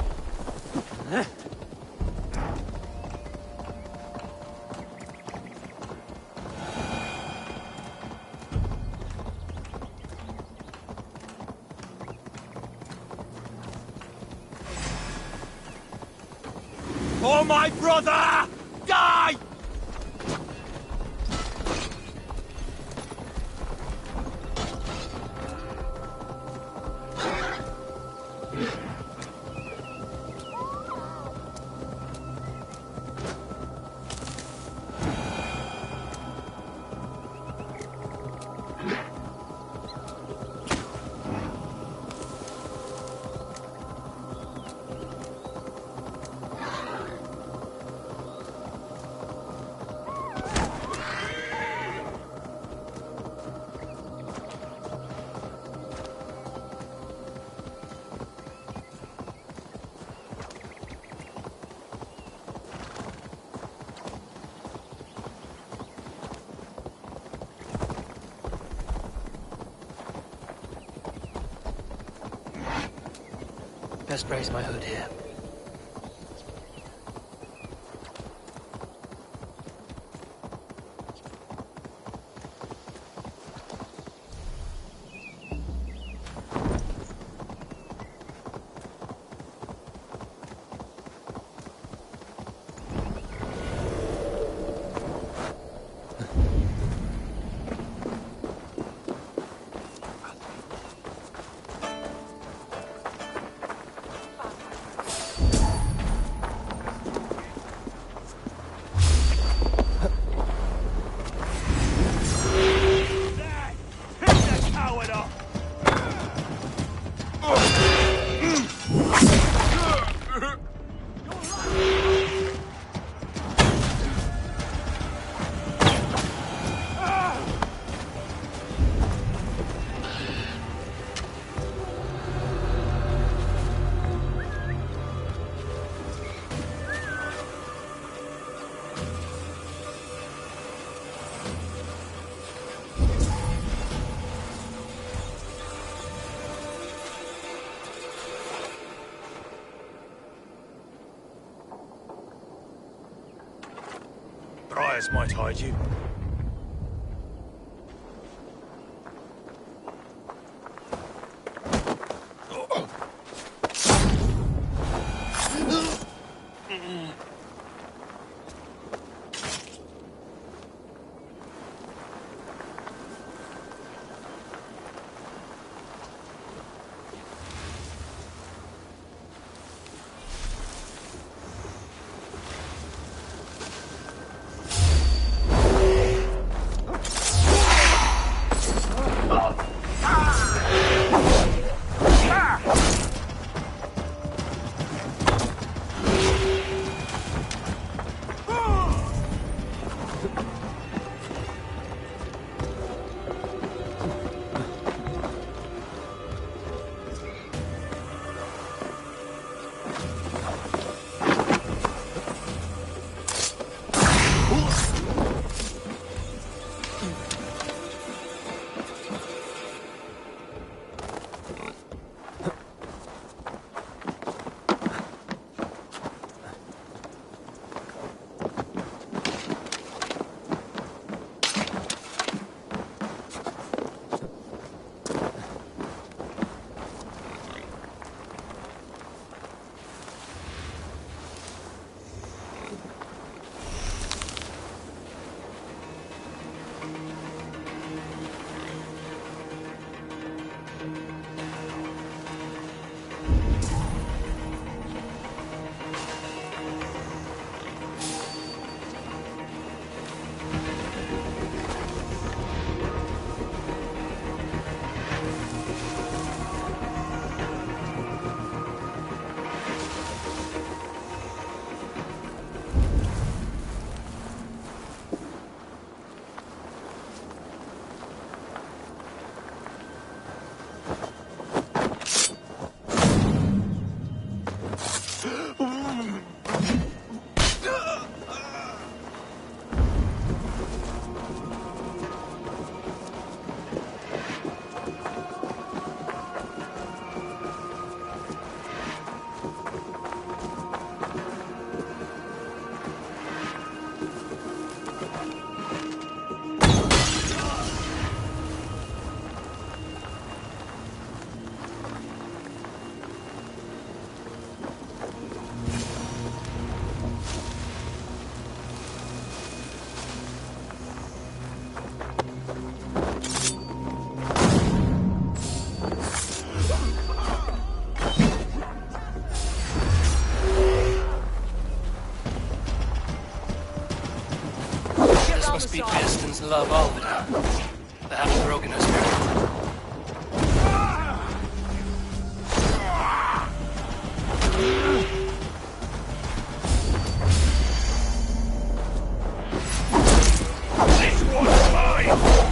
Oh, my brother! Die! Best raise my hood here. Spies might hide you. Must be Piston's love Alvida. They haven't broken her spirit. This one's mine!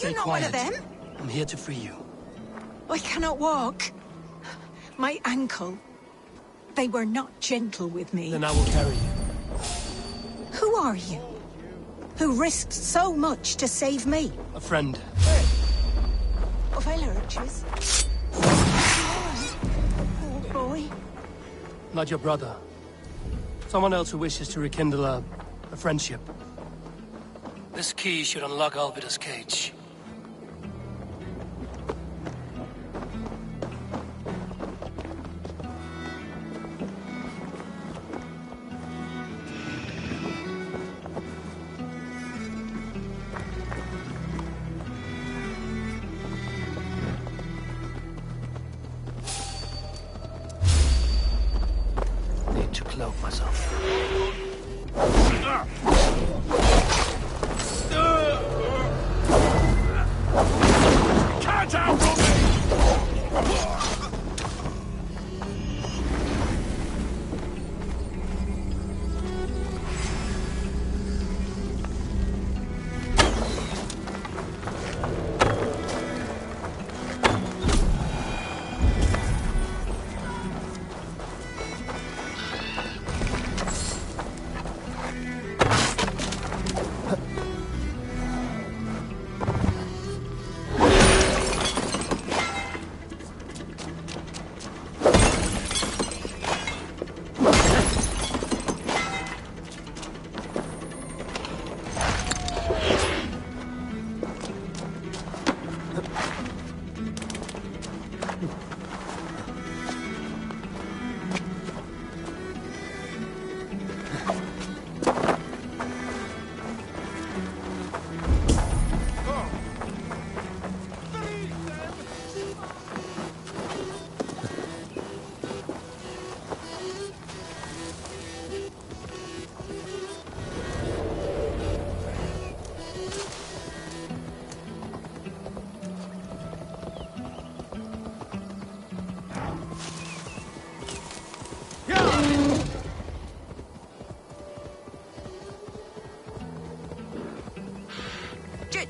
Stay You're not quiet. one of them? I'm here to free you. I cannot walk. My ankle. They were not gentle with me. Then I will carry you. Who are you? Who risked so much to save me? A friend. Of Elrich's? Oh, boy. Not your brother. Someone else who wishes to rekindle a friendship. This key should unlock Alvida's cage. Need to cloak myself. Catch out from me!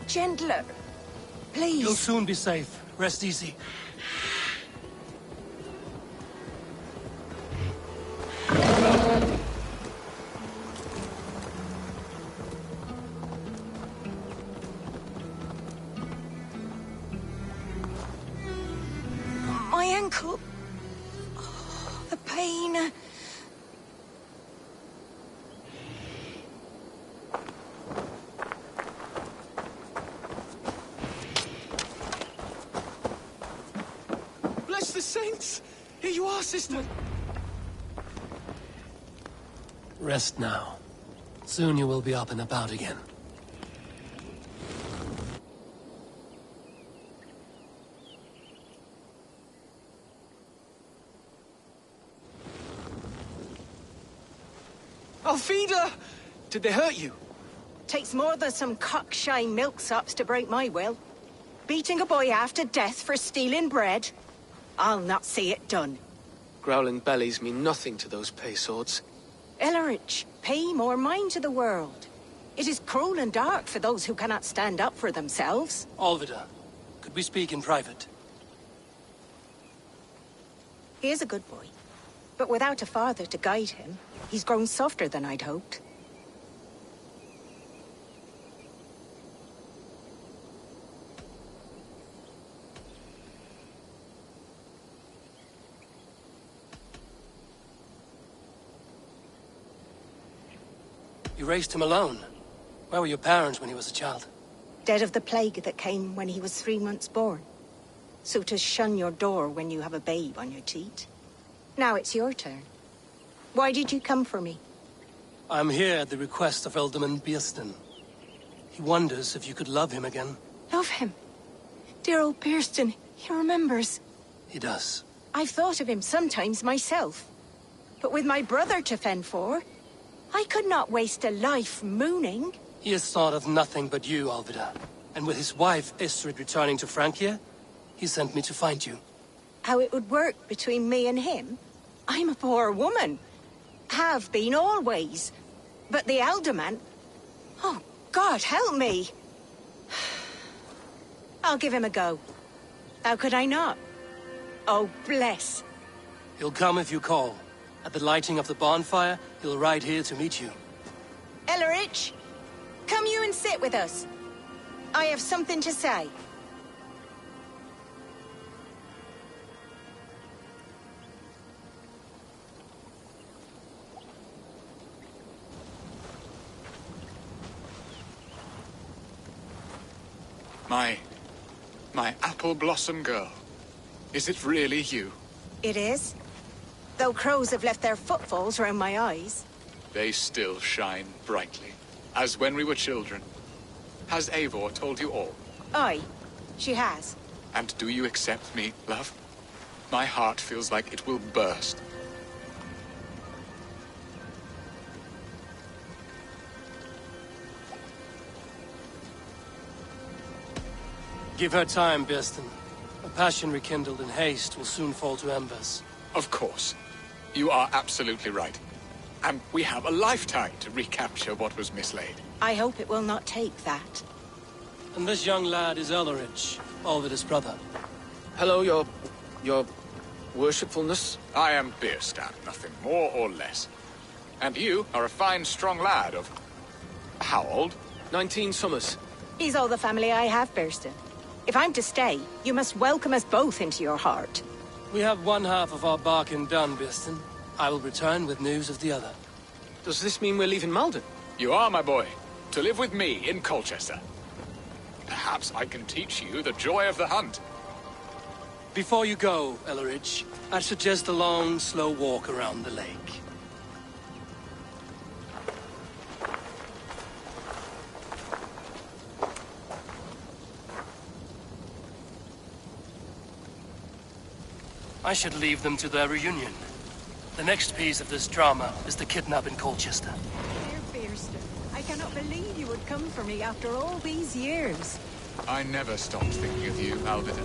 Gentler. Please. You'll soon be safe. Rest easy. My ankle. Oh, the pain. Bless the saints! Here you are, sister! Rest now. Soon you will be up and about again. Alfida! Did they hurt you? Takes more than some cockshy milksops to break my will. Beating a boy half to death for stealing bread? I'll not see it done. Growling bellies mean nothing to those pay swords. Elrich, pay more mind to the world. It is cruel and dark for those who cannot stand up for themselves. Alvida, could we speak in private? He is a good boy, but without a father to guide him, he's grown softer than I'd hoped. You raised him alone. Where were your parents when he was a child? Dead of the plague that came when he was 3 months born. So to shun your door when you have a babe on your teat. Now it's your turn. Why did you come for me? I'm here at the request of Ealdorman Bearston. He wonders if you could love him again. Love him? Dear old Bearston, he remembers. He does. I've thought of him sometimes myself. But with my brother to fend for, I could not waste a life mooning. He has thought of nothing but you, Alvida. And with his wife, Istrid, returning to Francia, he sent me to find you. How it would work between me and him? I'm a poor woman. Have been always. But the Ealdorman... Oh, God, help me! I'll give him a go. How could I not? Oh, bless. He'll come if you call. At the lighting of the bonfire, he'll ride here to meet you. Ellerich, come you and sit with us. I have something to say. My apple blossom girl. Is it really you? It is. Though crows have left their footfalls around my eyes. They still shine brightly, as when we were children. Has Eivor told you all? Aye, she has. And do you accept me, love? My heart feels like it will burst. Give her time, Birsten. A passion rekindled in haste will soon fall to embers. Of course. You are absolutely right. And we have a lifetime to recapture what was mislaid. I hope it will not take that. And this young lad is Ellerich, Olvid's brother. Hello, your worshipfulness. I am Birsten, nothing more or less. And you are a fine, strong lad of... how old? 19 summers. He's all the family I have, Birsten. If I'm to stay, you must welcome us both into your heart. We have one half of our bargain done, Birsten. I will return with news of the other. Does this mean we're leaving Malden? You are, my boy. To live with me in Colchester. Perhaps I can teach you the joy of the hunt. Before you go, Ellerich, I'd suggest a long, slow walk around the lake. I should leave them to their reunion. The next piece of this drama is the kidnap in Colchester. Dear Birsten, I cannot believe you would come for me after all these years. I never stopped thinking of you, Alvida.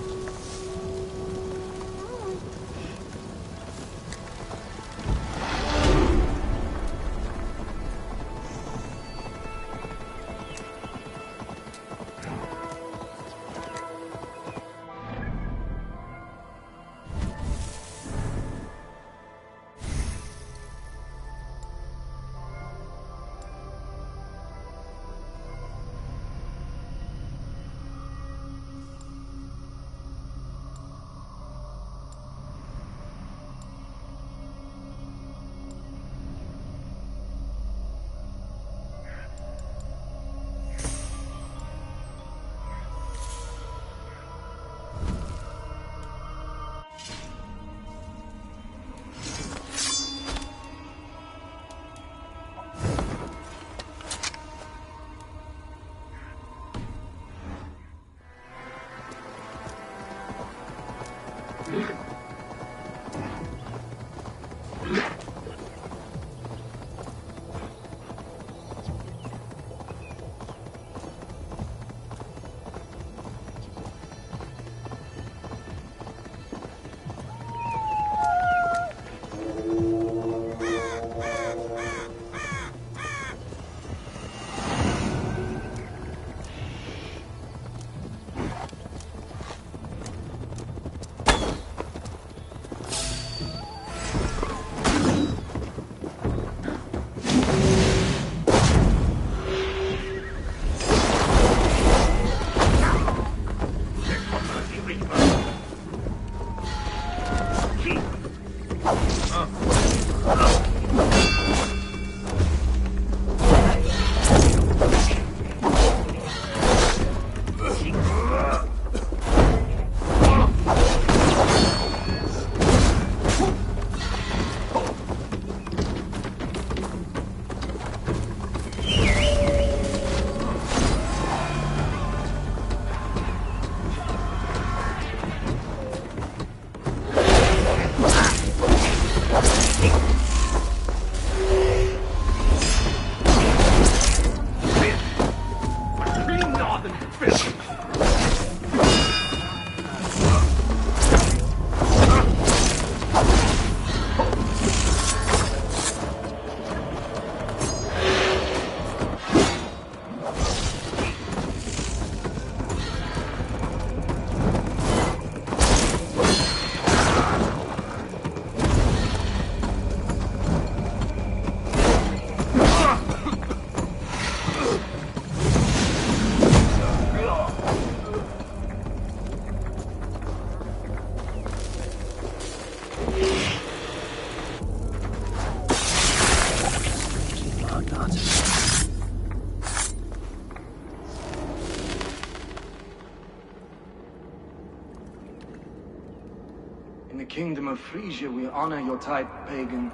kingdom of Frisia, we honor your type, pagan.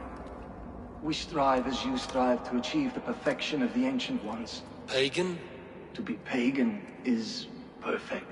We strive as you strive to achieve the perfection of the Ancient Ones. Pagan? To be pagan is perfect.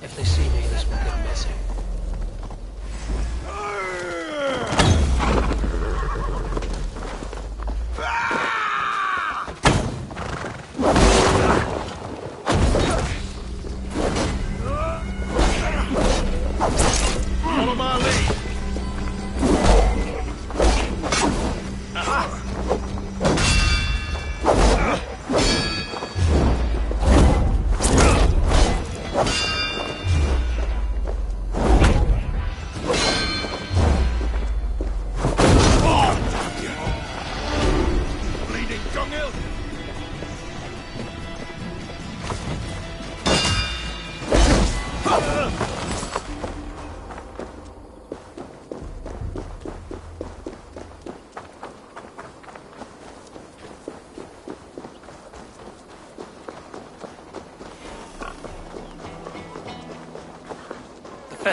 If they see me, this will get messy. Follow my lead. The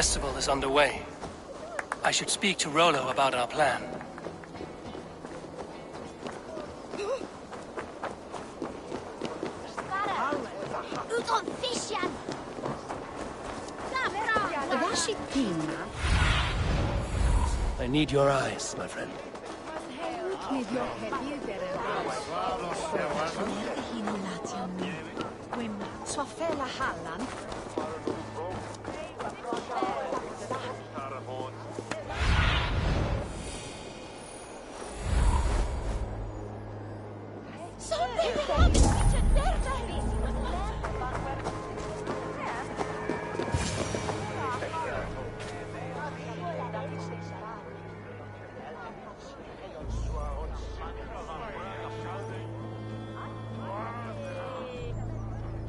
festival is underway. I should speak to Rollo about our plan. I need your eyes, my friend.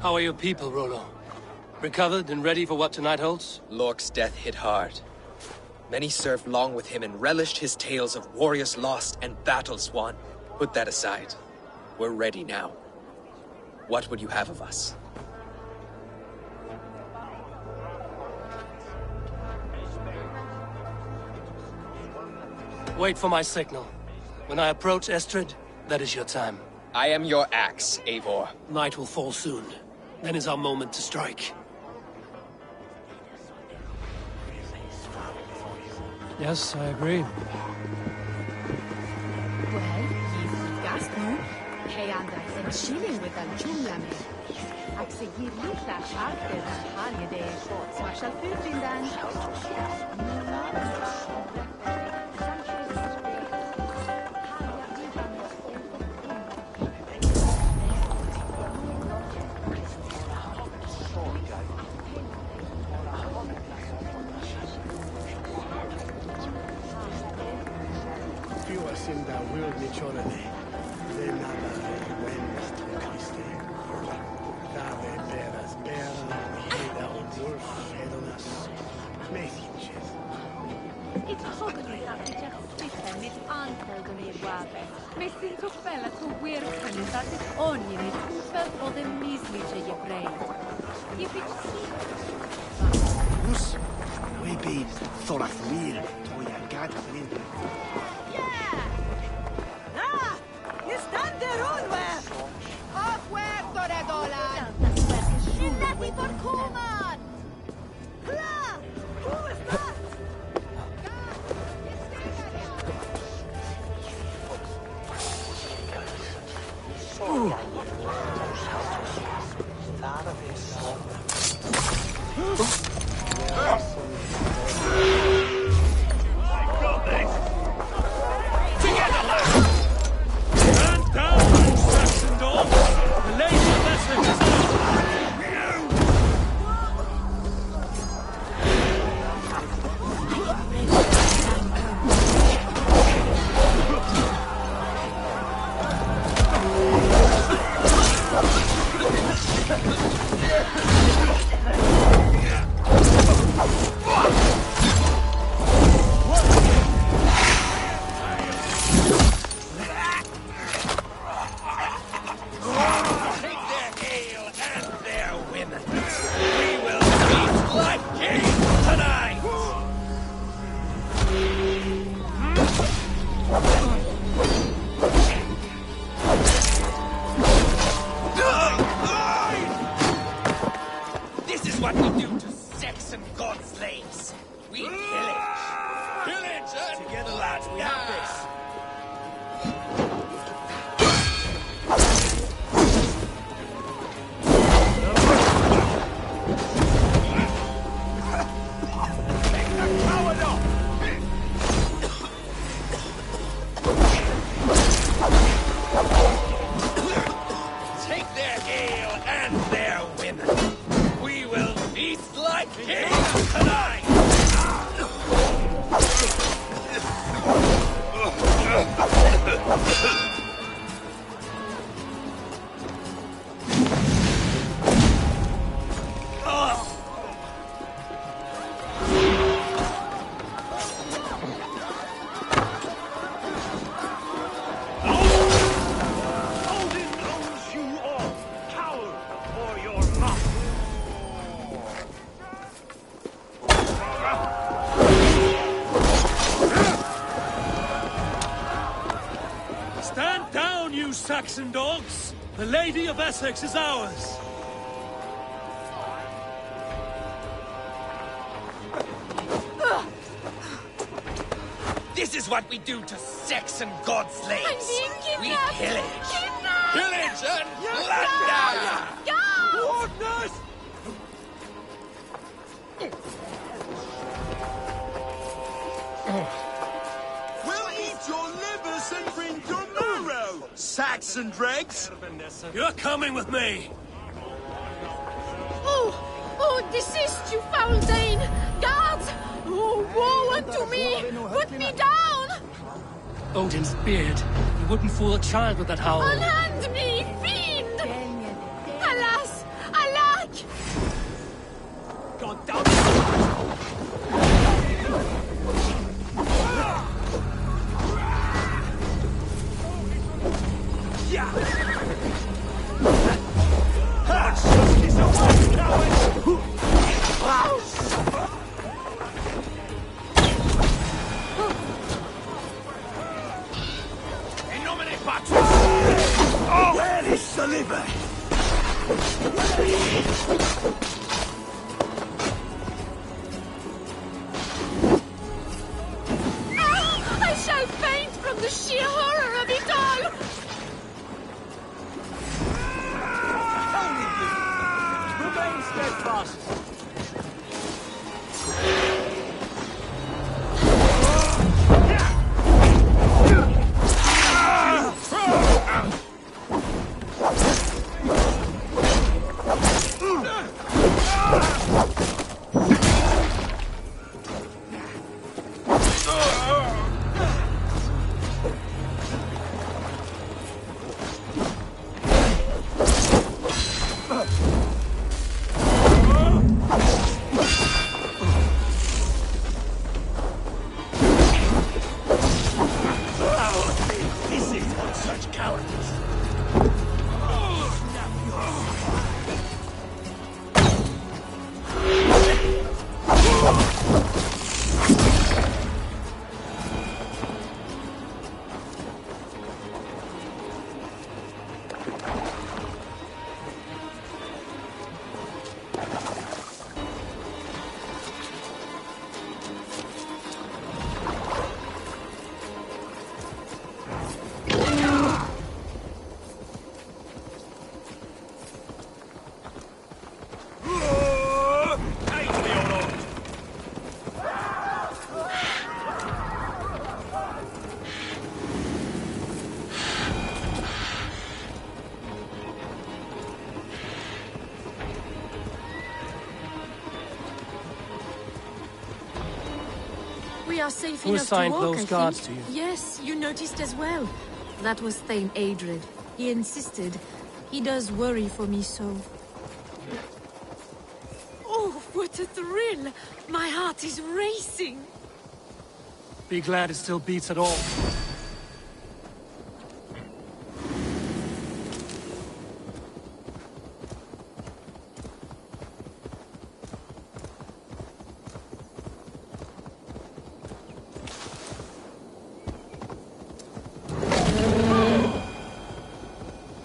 How are your people, Rollo? Recovered and ready for what tonight holds? Lork's death hit hard. Many served long with him and relished his tales of warriors lost and battles won. Put that aside. We're ready now. What would you have of us? Wait for my signal. When I approach Estrid, that is your time. I am your axe, Eivor. Night will fall soon. Then is our moment to strike. Yes, I agree. Well, you've gas nu. Hey, Anders, and chilling with a jumlame. Ak seguir lilla after the holiday. Marshal Fudrindan. Saxon dogs! The Lady of Essex is ours! This is what we do to Saxon god slaves! I'm being We kidnapped! pillage! Kidnapped! Pillage and plunder! Guards! We'll eat your livers and drink your marrow! Saxon dregs! You're coming with me! Oh, desist, you foul Dane! Guards! Oh, woe unto me! Put me down! Odin's beard. He wouldn't fool a child with that howl. Unhand me, fiend! Alas! Alack! God damn The sheer horror of it all! Remain steadfast. We are safe Who enough assigned to walk, those I guards think. to you? Yes, you noticed as well. That was Thane Adred. He insisted. He does worry for me so. Oh, what a thrill! My heart is racing! Be glad it still beats at all.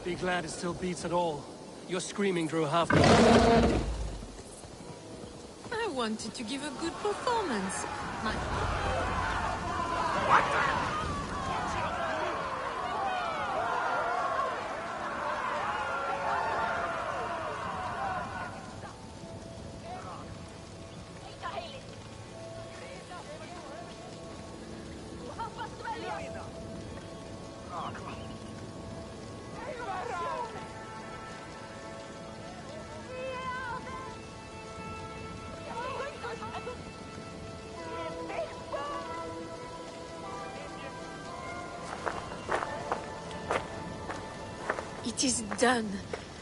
Be glad it still beats at all. Your screaming drew half the... I wanted to give a good performance. It is done,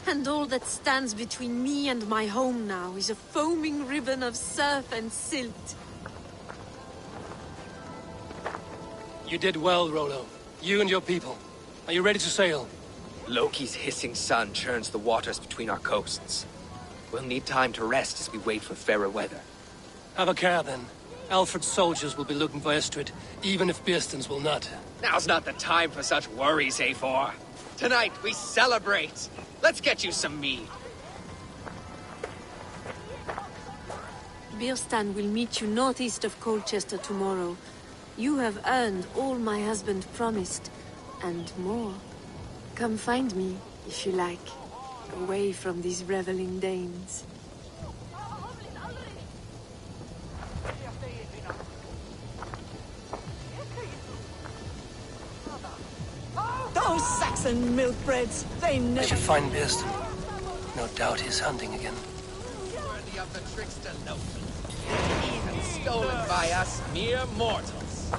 and all that stands between me and my home now is a foaming ribbon of surf and silt. You did well, Rollo. You and your people. Are you ready to sail? Loki's hissing sun churns the waters between our coasts. We'll need time to rest as we wait for fairer weather. Have a care, then. Alfred's soldiers will be looking for Estrid, even if Bearstons will not. Now's not the time for such worries, A4. Tonight, we celebrate. Let's get you some mead. Birstan will meet you northeast of Colchester tomorrow. You have earned all my husband promised, and more. Come find me, if you like, away from these reveling Danes. Those Saxon milk-breads, they I never... should find Bearston. No doubt he's hunting again. Worthy of the trickster Loki. Even stolen by us mere mortals.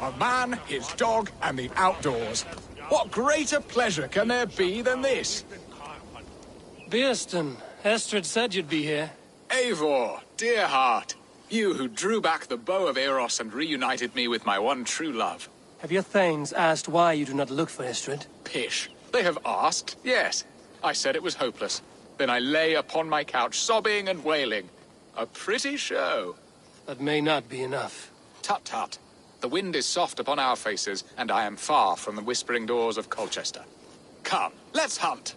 A man, his dog, and the outdoors. What greater pleasure can there be than this? Bearston, Estrid said you'd be here. Eivor, dear heart. You who drew back the bow of Eros and reunited me with my one true love. Have your thanes asked why you do not look for Estrid? Pish. They have asked, yes. I said it was hopeless. Then I lay upon my couch, sobbing and wailing. A pretty show. That may not be enough. Tut tut. The wind is soft upon our faces, and I am far from the whispering doors of Colchester. Come, let's hunt.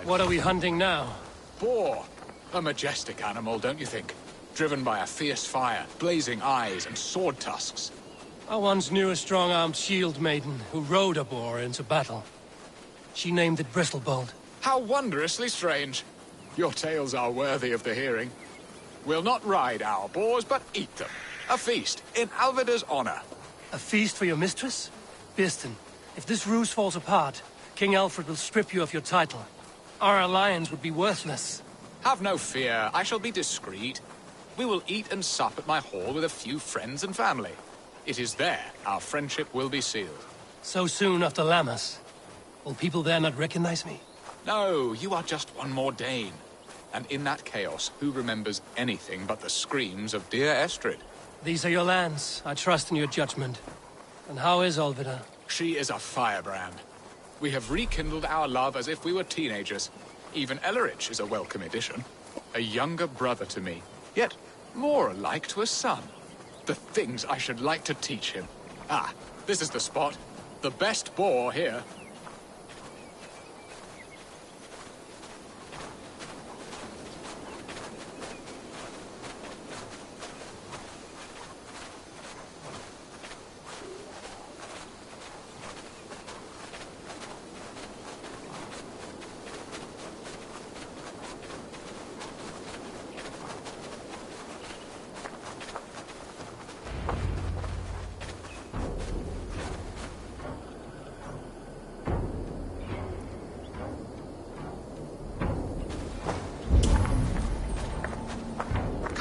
What are we hunting now? Boar. A majestic animal, don't you think? Driven by a fierce fire, blazing eyes, and sword tusks. I once knew a strong-armed shield maiden who rode a boar into battle. She named it Bristlebolt. How wondrously strange. Your tales are worthy of the hearing. We'll not ride our boars, but eat them. A feast, in Alvida's honor. A feast for your mistress? Bearston, if this ruse falls apart, King Alfred will strip you of your title. Our alliance would be worthless. Have no fear, I shall be discreet. We will eat and sup at my hall with a few friends and family. It is there our friendship will be sealed. So soon after Lammas? Will people there not recognize me? No, you are just one more Dane. And in that chaos, who remembers anything but the screams of dear Estrid? These are your lands. I trust in your judgment. And how is Alvida? She is a firebrand. We have rekindled our love as if we were teenagers. Even Ellerich is a welcome addition. A younger brother to me, yet more alike to a son. The things I should like to teach him. Ah, this is the spot. The best boar here.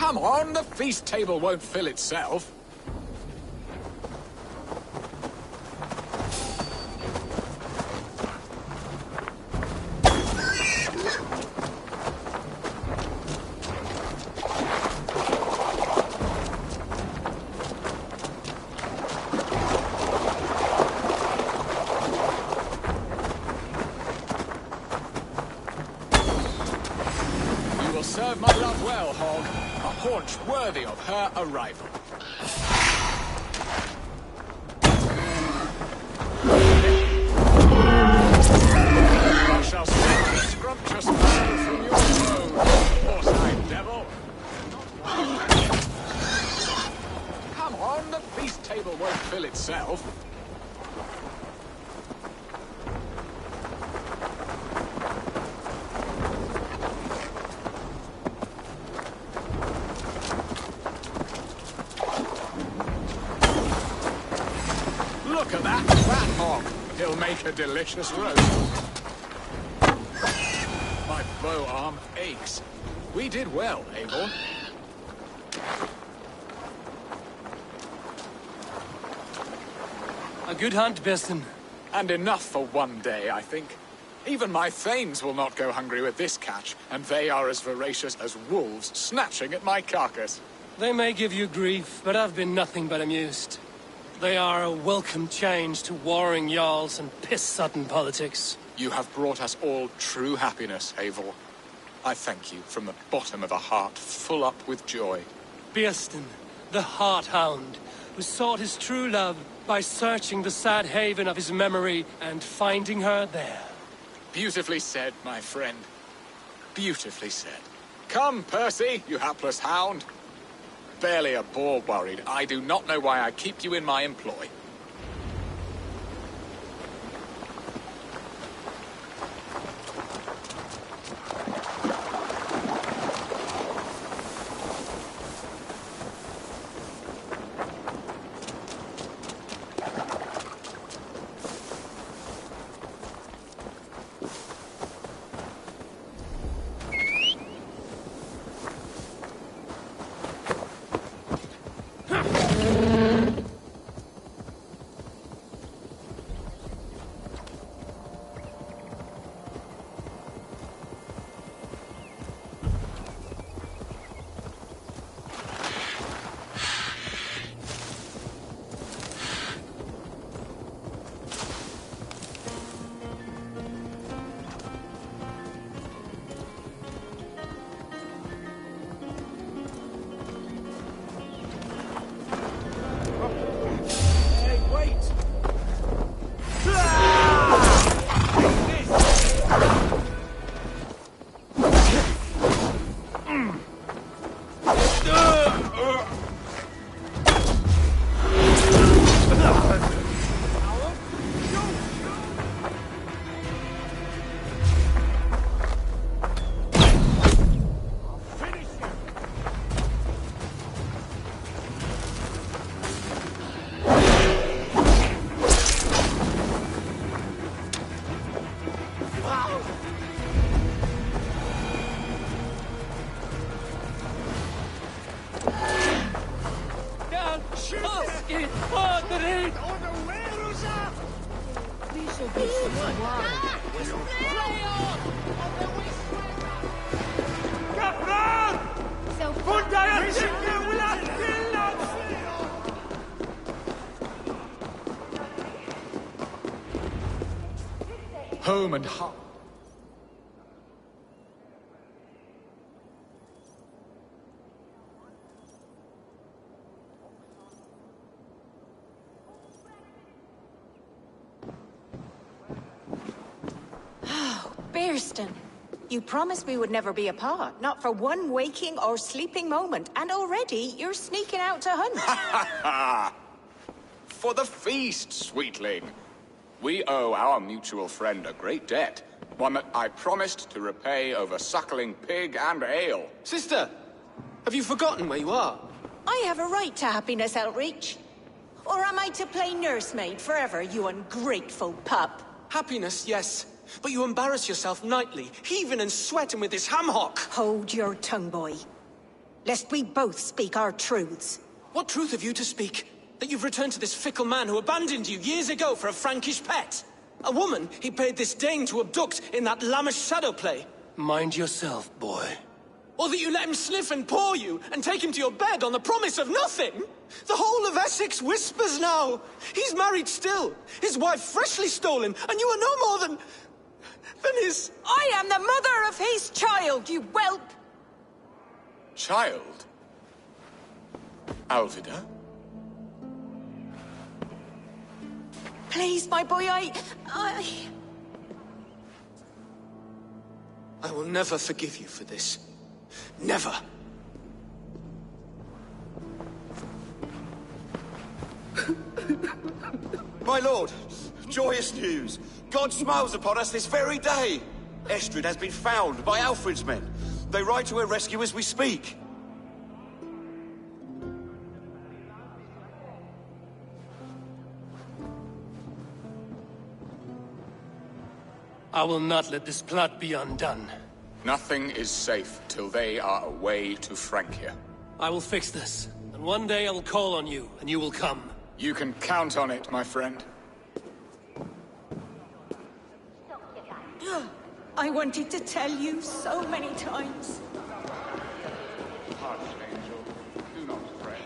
Come on, the feast table won't fill itself. Serve my love well, Hog. A haunch worthy of her arrival. I shall set the scrumptious man from your throne, force-eyed devil. Come on, the feast table won't fill itself. Look at that fat hog. He'll make a delicious roast. My bow arm aches. We did well, Eivor. A good hunt, Bearson. And enough for one day, I think. Even my thanes will not go hungry with this catch, and they are as voracious as wolves snatching at my carcass. They may give you grief, but I've been nothing but amused. They are a welcome change to warring jarls and piss-sodden politics. You have brought us all true happiness, Eivor. I thank you from the bottom of a heart full up with joy. Bearson, the Heart-Hound, who sought his true love by searching the sad haven of his memory and finding her there. Beautifully said, my friend. Beautifully said. Come, Percy, you hapless hound. Barely a boar worried. I do not know why I keep you in my employ. Home and heart. Bearston, you promised we would never be apart, not for one waking or sleeping moment, and already you're sneaking out to hunt. For the feast, sweetling. We owe our mutual friend a great debt, one that I promised to repay over suckling pig and ale. Sister, have you forgotten where you are? I have a right to happiness, Outreach. Or am I to play nursemaid forever, you ungrateful pup? Happiness, yes. But you embarrass yourself nightly, heaving and sweating with this ham hock. Hold your tongue, boy. lest we both speak our truths. What truth have you to speak? That you've returned to this fickle man who abandoned you years ago for a Frankish pet? A woman he paid this Dane to abduct in that lammish shadow play? Mind yourself, boy. Or that you let him sniff and paw you, and take him to your bed on the promise of nothing? The whole of Essex whispers now. He's married still, his wife freshly stolen, and you are no more than his... I am the mother of his child, you whelp! Child? Alvida? Please, my boy, I will never forgive you for this. Never. My lord, joyous news. God smiles upon us this very day. Estrid has been found by Alfred's men. They ride to her rescue as we speak. I will not let this plot be undone. Nothing is safe till they are away to Francia. I will fix this, and one day I will call on you, and you will come. You can count on it, my friend. I wanted to tell you so many times. Archangel, do not fret.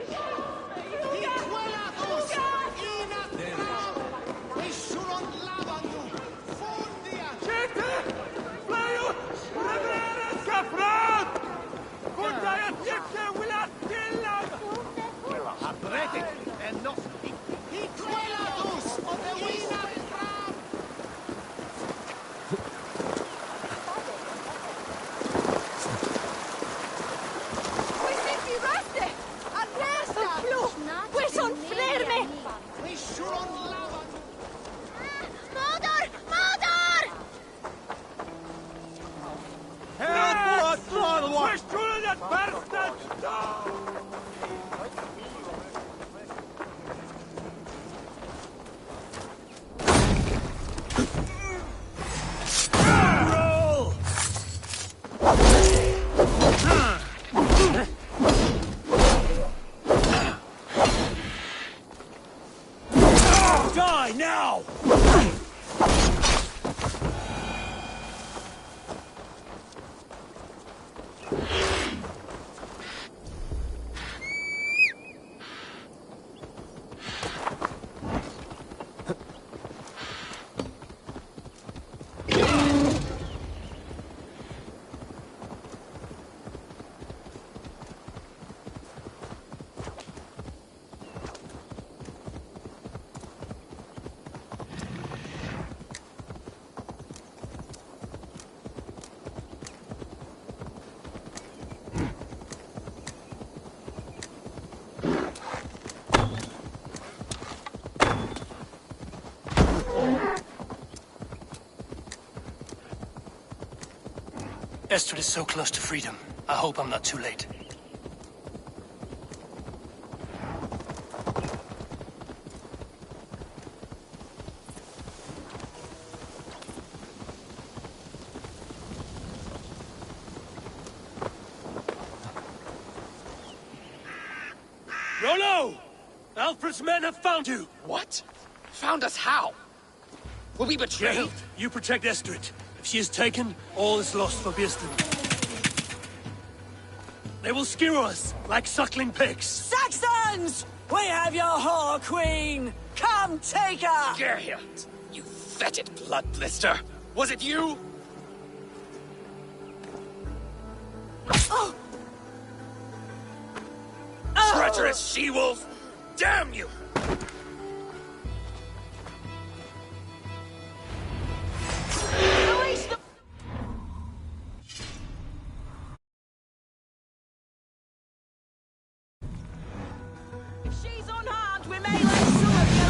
Die now! Estrid is so close to freedom. I hope I'm not too late. Rollo! Alfred's men have found you! What? Found us how? Were we betrayed? Geralt, you protect Estrid. If she is taken, all is lost for Bearston. They will skewer us like suckling pigs. Saxons! We have your whore queen! Come take her! Geralt, you fetid blood blister! Was it you? Oh. Treacherous she-wolf! Damn you! She's unharmed, we may let some of you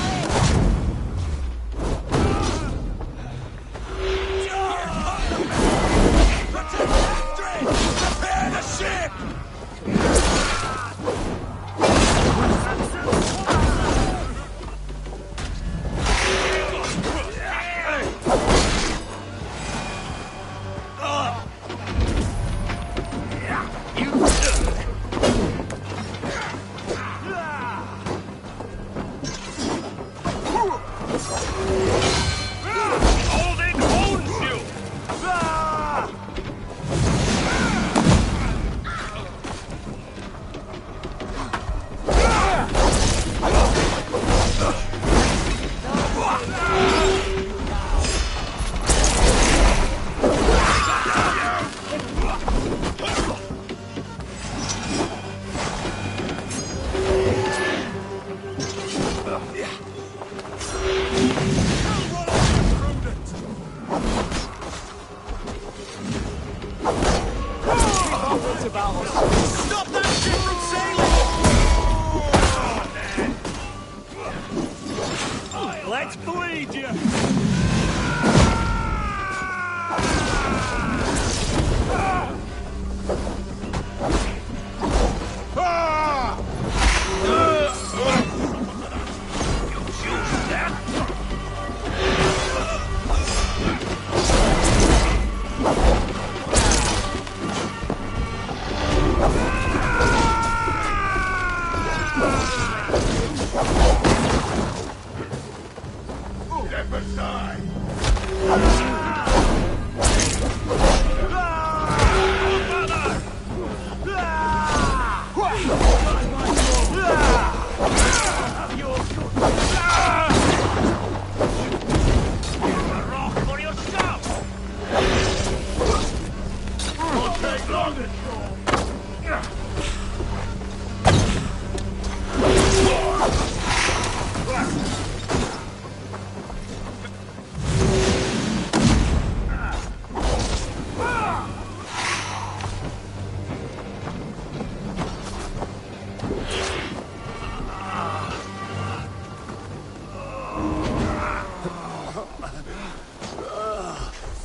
Prepare the ship! forget about us. Stop that ship from sailing! Let's bleed you!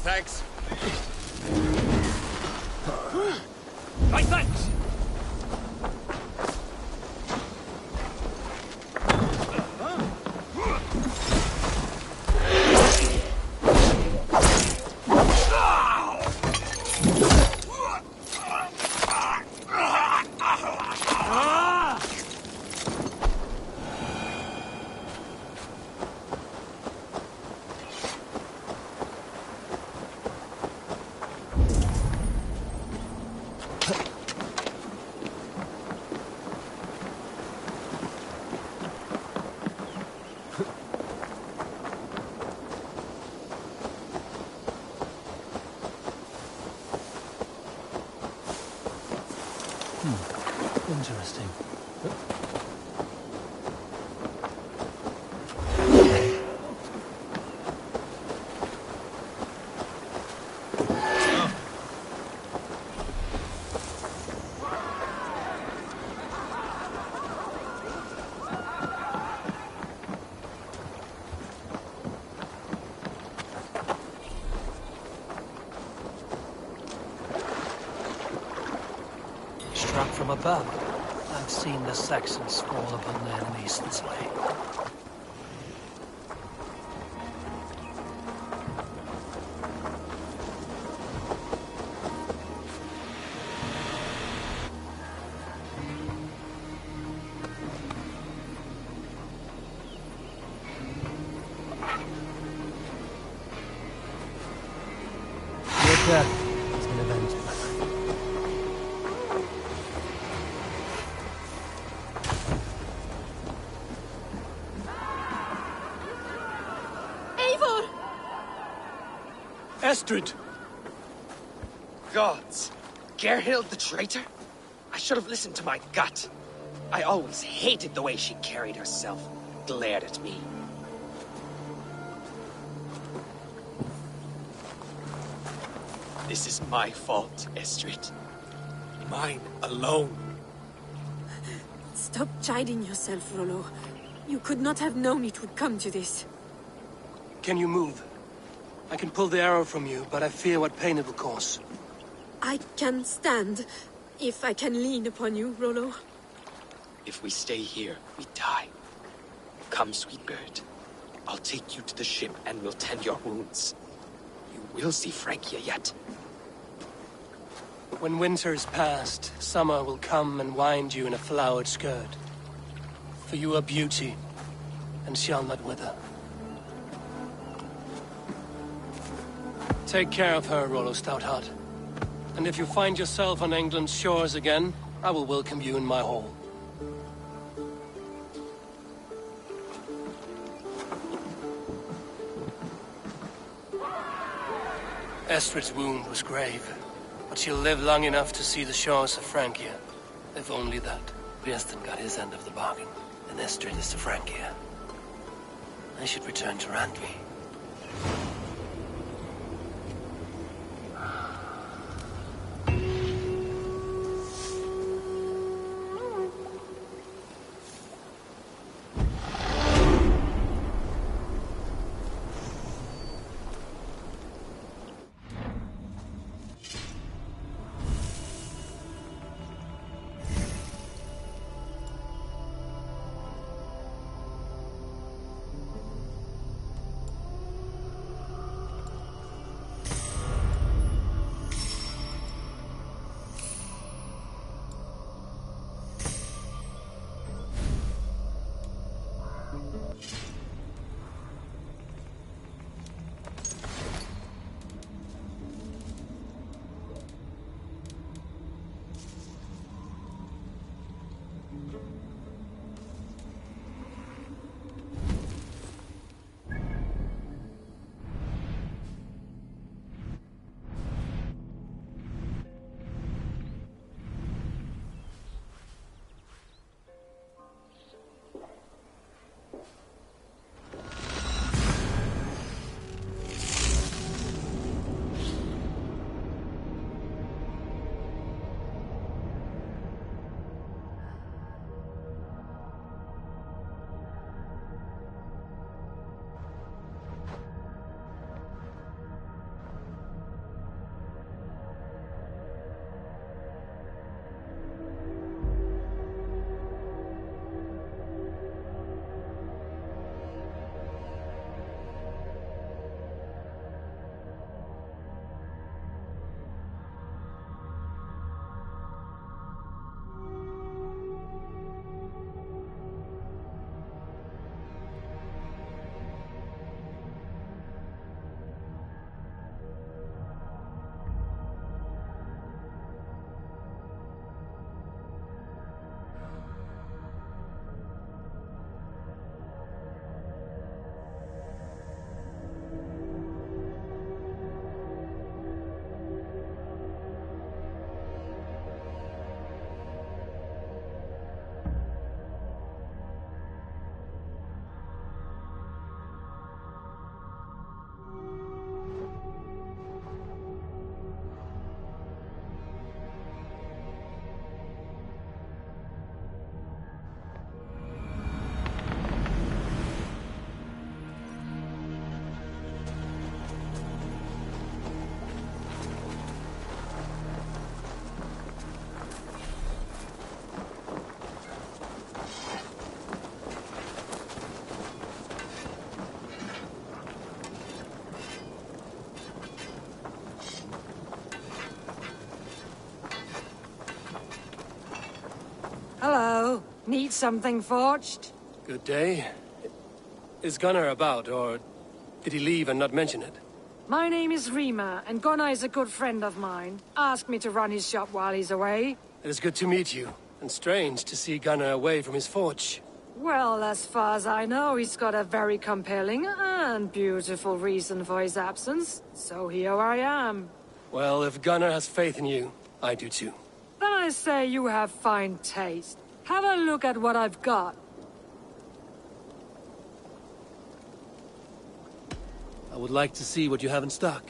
Thanks. My thanks! Interesting. Struck from above. I've seen the Saxons fall upon their enemies this way. Your death is an event. Estrid! Gods! Gerhild the traitor? I should have listened to my gut. I always hated the way she carried herself, glared at me. This is my fault, Estrid. Mine alone. Stop chiding yourself, Rollo. You could not have known it would come to this. Can you move? I can pull the arrow from you, but I fear what pain it will cause. I can stand, if I can lean upon you, Rollo. If we stay here, we die. Come, sweet bird. I'll take you to the ship and we'll tend your wounds. You will see Francia yet. When winter is past, summer will come and wind you in a flowered skirt. For you are beauty, and shall not wither. Take care of her, Rollo Stoutheart. And if you find yourself on England's shores again, I will welcome you in my hall. Estrid's wound was grave, but she'll live long enough to see the shores of Francia. If only that. Bieston got his end of the bargain, and Estrid is to Francia. I should return to Randvi. Need something forged? Good day. Is Gunnar about, or did he leave and not mention it? My name is Rima, and Gunnar is a good friend of mine. Asked me to run his shop while he's away. It is good to meet you, and strange to see Gunnar away from his forge. Well, as far as I know, he's got a very compelling and beautiful reason for his absence. So here I am. Well, if Gunnar has faith in you, I do too. Then I say you have fine taste. Have a look at what I've got. I would like to see what you have in stock.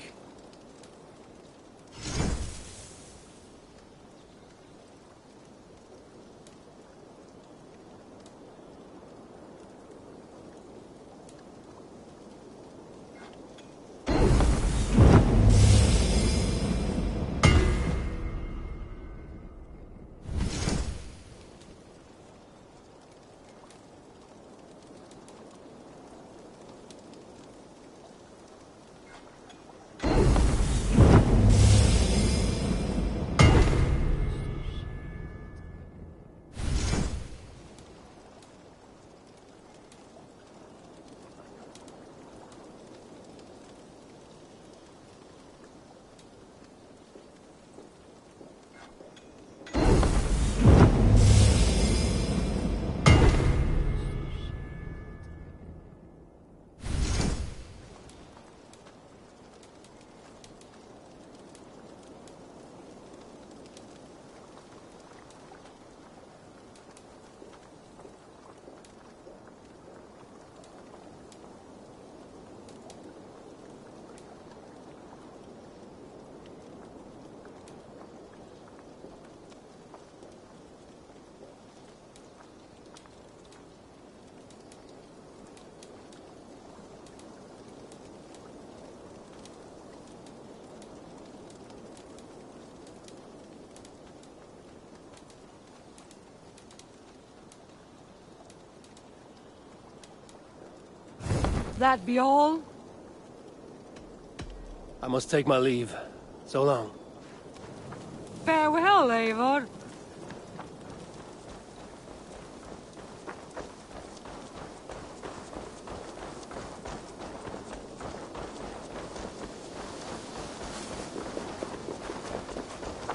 That be all? I must take my leave. So long. Farewell, Eivor.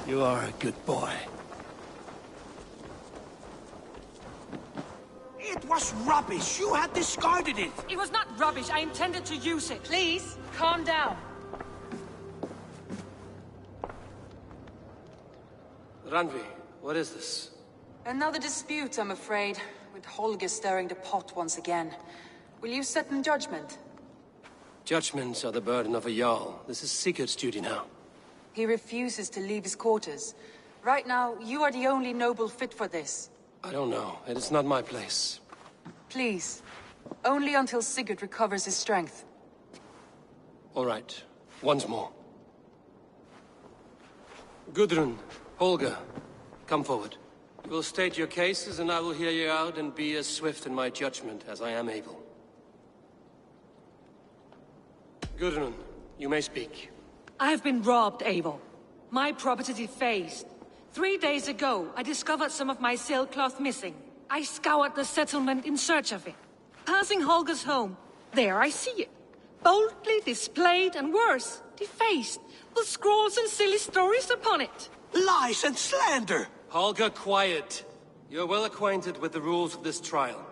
You are a good boy. It was rubbish. You had discarded it. It was not rubbish. I intended to use it. Please, calm down. Randvi, what is this? Another dispute, I'm afraid, with Holger stirring the pot once again. Will you set in judgment? Judgments are the burden of a Jarl. This is Sigurd's duty now. He refuses to leave his quarters. Right now, you are the only noble fit for this. I don't know. It is not my place. Please. Only until Sigurd recovers his strength. All right. Once more. Gudrun, Holger, come forward. You will state your cases, and I will hear you out and be as swift in my judgment as I am able. Gudrun, you may speak. I have been robbed, Eivor. My property defaced. 3 days ago, I discovered some of my sailcloth missing. I scoured the settlement in search of it. Passing Holger's home, there I see it. Boldly displayed and worse, defaced, with scrolls and silly stories upon it. Lies and slander! Holger, quiet. You're well acquainted with the rules of this trial.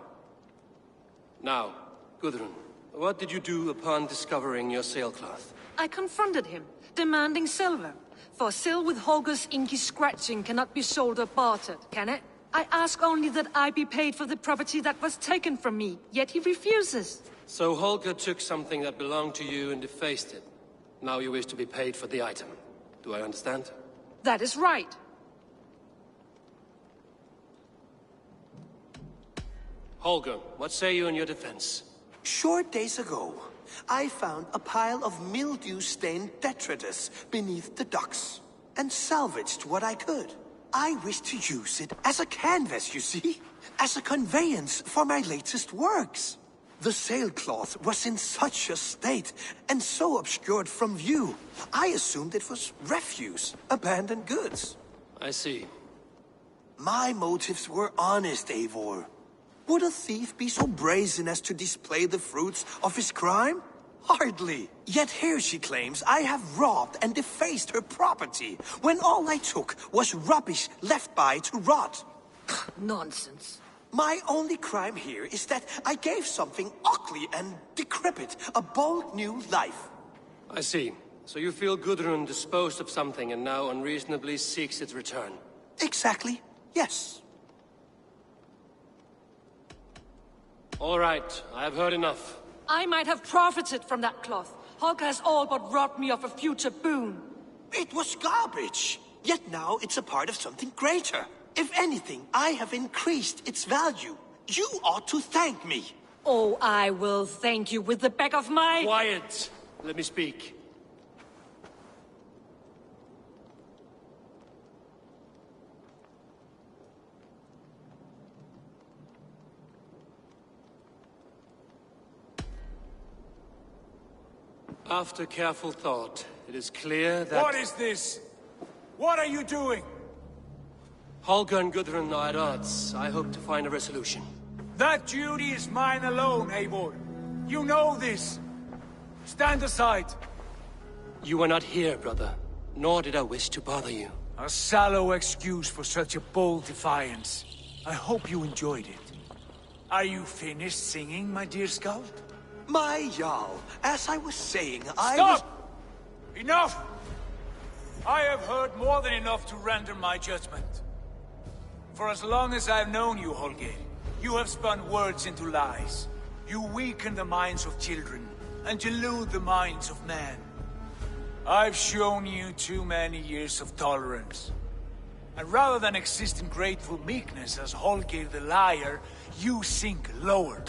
Now, Gudrun, what did you do upon discovering your sailcloth? I confronted him, demanding silver. For sill with Holger's inky scratching cannot be sold or bartered, can it? I ask only that I be paid for the property that was taken from me, yet he refuses. So Holger took something that belonged to you and defaced it. Now you wish to be paid for the item. Do I understand? That is right. Holger, what say you in your defense? Short days ago, I found a pile of mildew-stained detritus beneath the docks, and salvaged what I could. I wish to use it as a canvas, you see? As a conveyance for my latest works. The sailcloth was in such a state, and so obscured from view, I assumed it was refuse, abandoned goods. I see. My motives were honest, Eivor. Would a thief be so brazen as to display the fruits of his crime? Hardly. Yet here she claims I have robbed and defaced her property, when all I took was rubbish left by to rot. Nonsense. My only crime here is that I gave something ugly and decrepit a bold new life. I see. So you feel Gudrun disposed of something and now unreasonably seeks its return? Exactly, yes. All right, I have heard enough. I might have profited from that cloth. Holger has all but robbed me of a future boon. It was garbage. Yet now it's a part of something greater. If anything, I have increased its value. You ought to thank me. Oh, I will thank you with the back of my... Quiet! Let me speak. After careful thought, it is clear that... What is this? What are you doing? Holger and Gudrun are at odds. I hope to find a resolution. That duty is mine alone, Eivor. You know this. Stand aside. You were not here, brother. Nor did I wish to bother you. A sallow excuse for such a bold defiance. I hope you enjoyed it. Are you finished singing, my dear Skald? My Jarl, as I was saying, Stop! Enough! I have heard more than enough to render my judgment. For as long as I've known you, Holger, you have spun words into lies. You weaken the minds of children, and delude the minds of men. I've shown you too many years of tolerance. And rather than exist in grateful meekness as Holger the liar, you sink lower.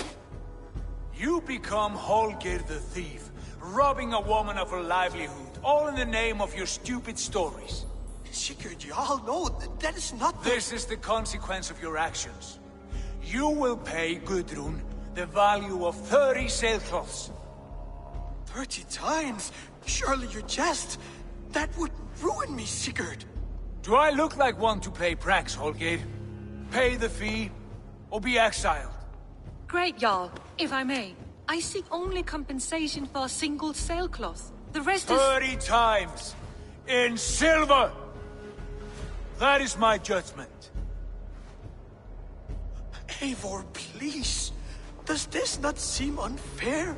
You become Holger the thief, robbing a woman of her livelihood, all in the name of your stupid stories. Sigurd, Jarl, no, that is not the... This is the consequence of your actions. You will pay Gudrun the value of 30 sailcloths. 30 times? Surely you jest. That would ruin me, Sigurd. Do I look like one to play pranks, Holger? Pay the fee, or be exiled. Great, Jarl. If I may, I seek only compensation for a single sailcloth. The rest is... 30 times! In silver! That is my judgment. Eivor, please. Does this not seem unfair?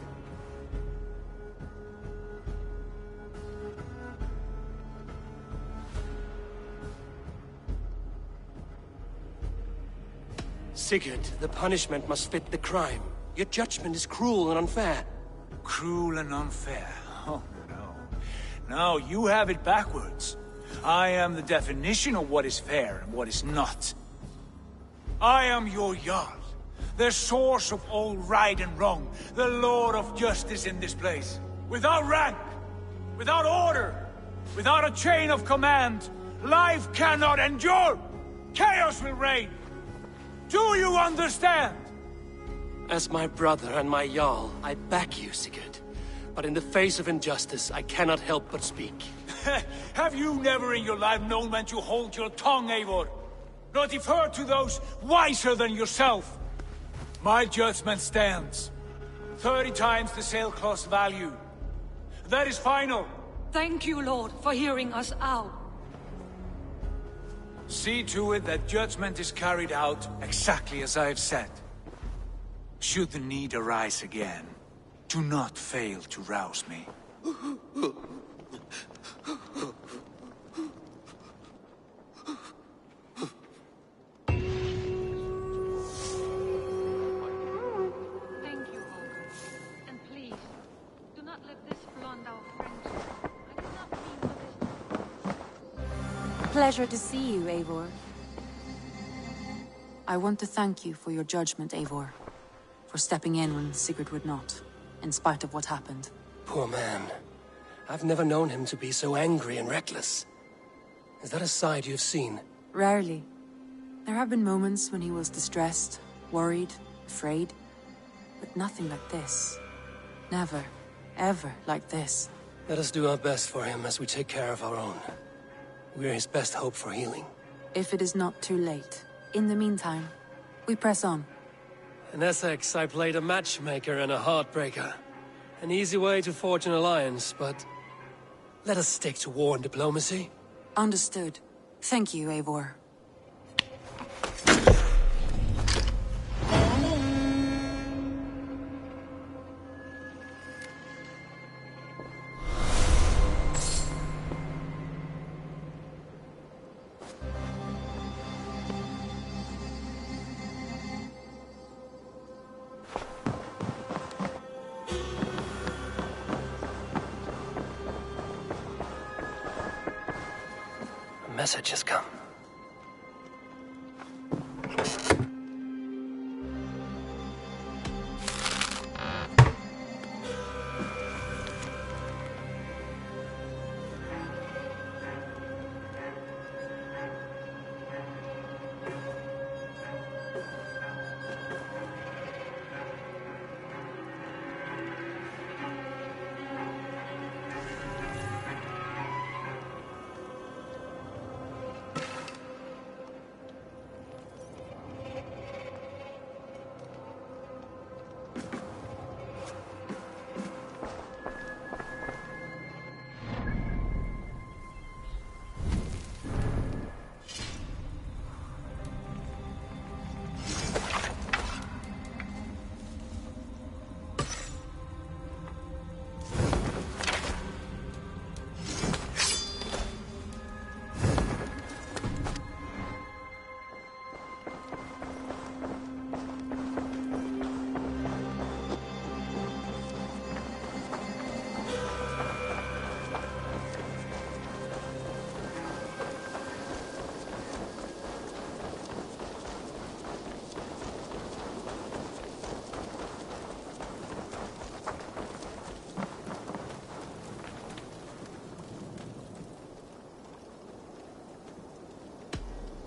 Sigurd, the punishment must fit the crime. Your judgment is cruel and unfair. Cruel and unfair? Oh, no. No, you have it backwards. I am the definition of what is fair and what is not. I am your Jarl, the source of all right and wrong, the Lord of justice in this place. Without rank, without order, without a chain of command, life cannot endure. Chaos will reign. Do you understand? As my brother and my Jarl, I back you, Sigurd. But in the face of injustice, I cannot help but speak. Have you never in your life known when to hold your tongue, Eivor? Not defer to those wiser than yourself? My judgment stands. 30 times the sailcloth's value. That is final. Thank you, Lord, for hearing us out. See to it that judgment is carried out exactly as I have said. Should the need arise again, do not fail to rouse me. Thank you, Holger. And please, do not let this blunt our friendship. I did not mean for this. Pleasure to see you, Eivor. I want to thank you for your judgment, Eivor. For stepping in when Sigurd would not, in spite of what happened. Poor man. I've never known him to be so angry and reckless. Is that a side you've seen? Rarely. There have been moments when he was distressed, worried, afraid. But nothing like this. Never, ever like this. Let us do our best for him as we take care of our own. We're his best hope for healing. if it is not too late. In the meantime, we press on. In Essex, I played a matchmaker and a heartbreaker. An easy way to forge an alliance, but let us stick to war and diplomacy. Understood. Thank you, Eivor. A message has come.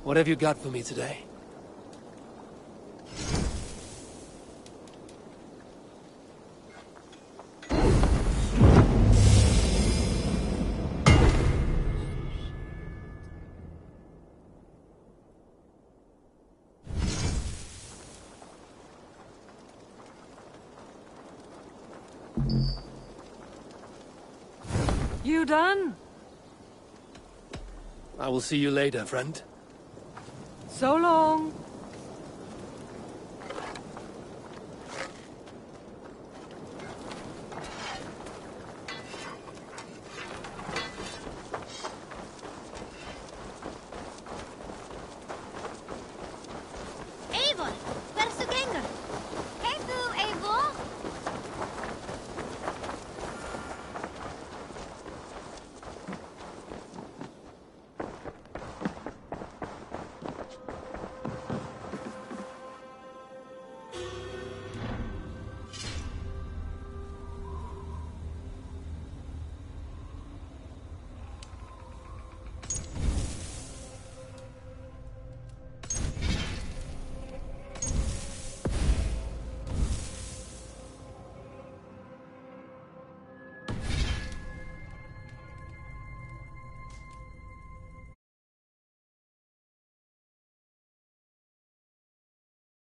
What have you got for me today? You done? I will see you later, friend. So long.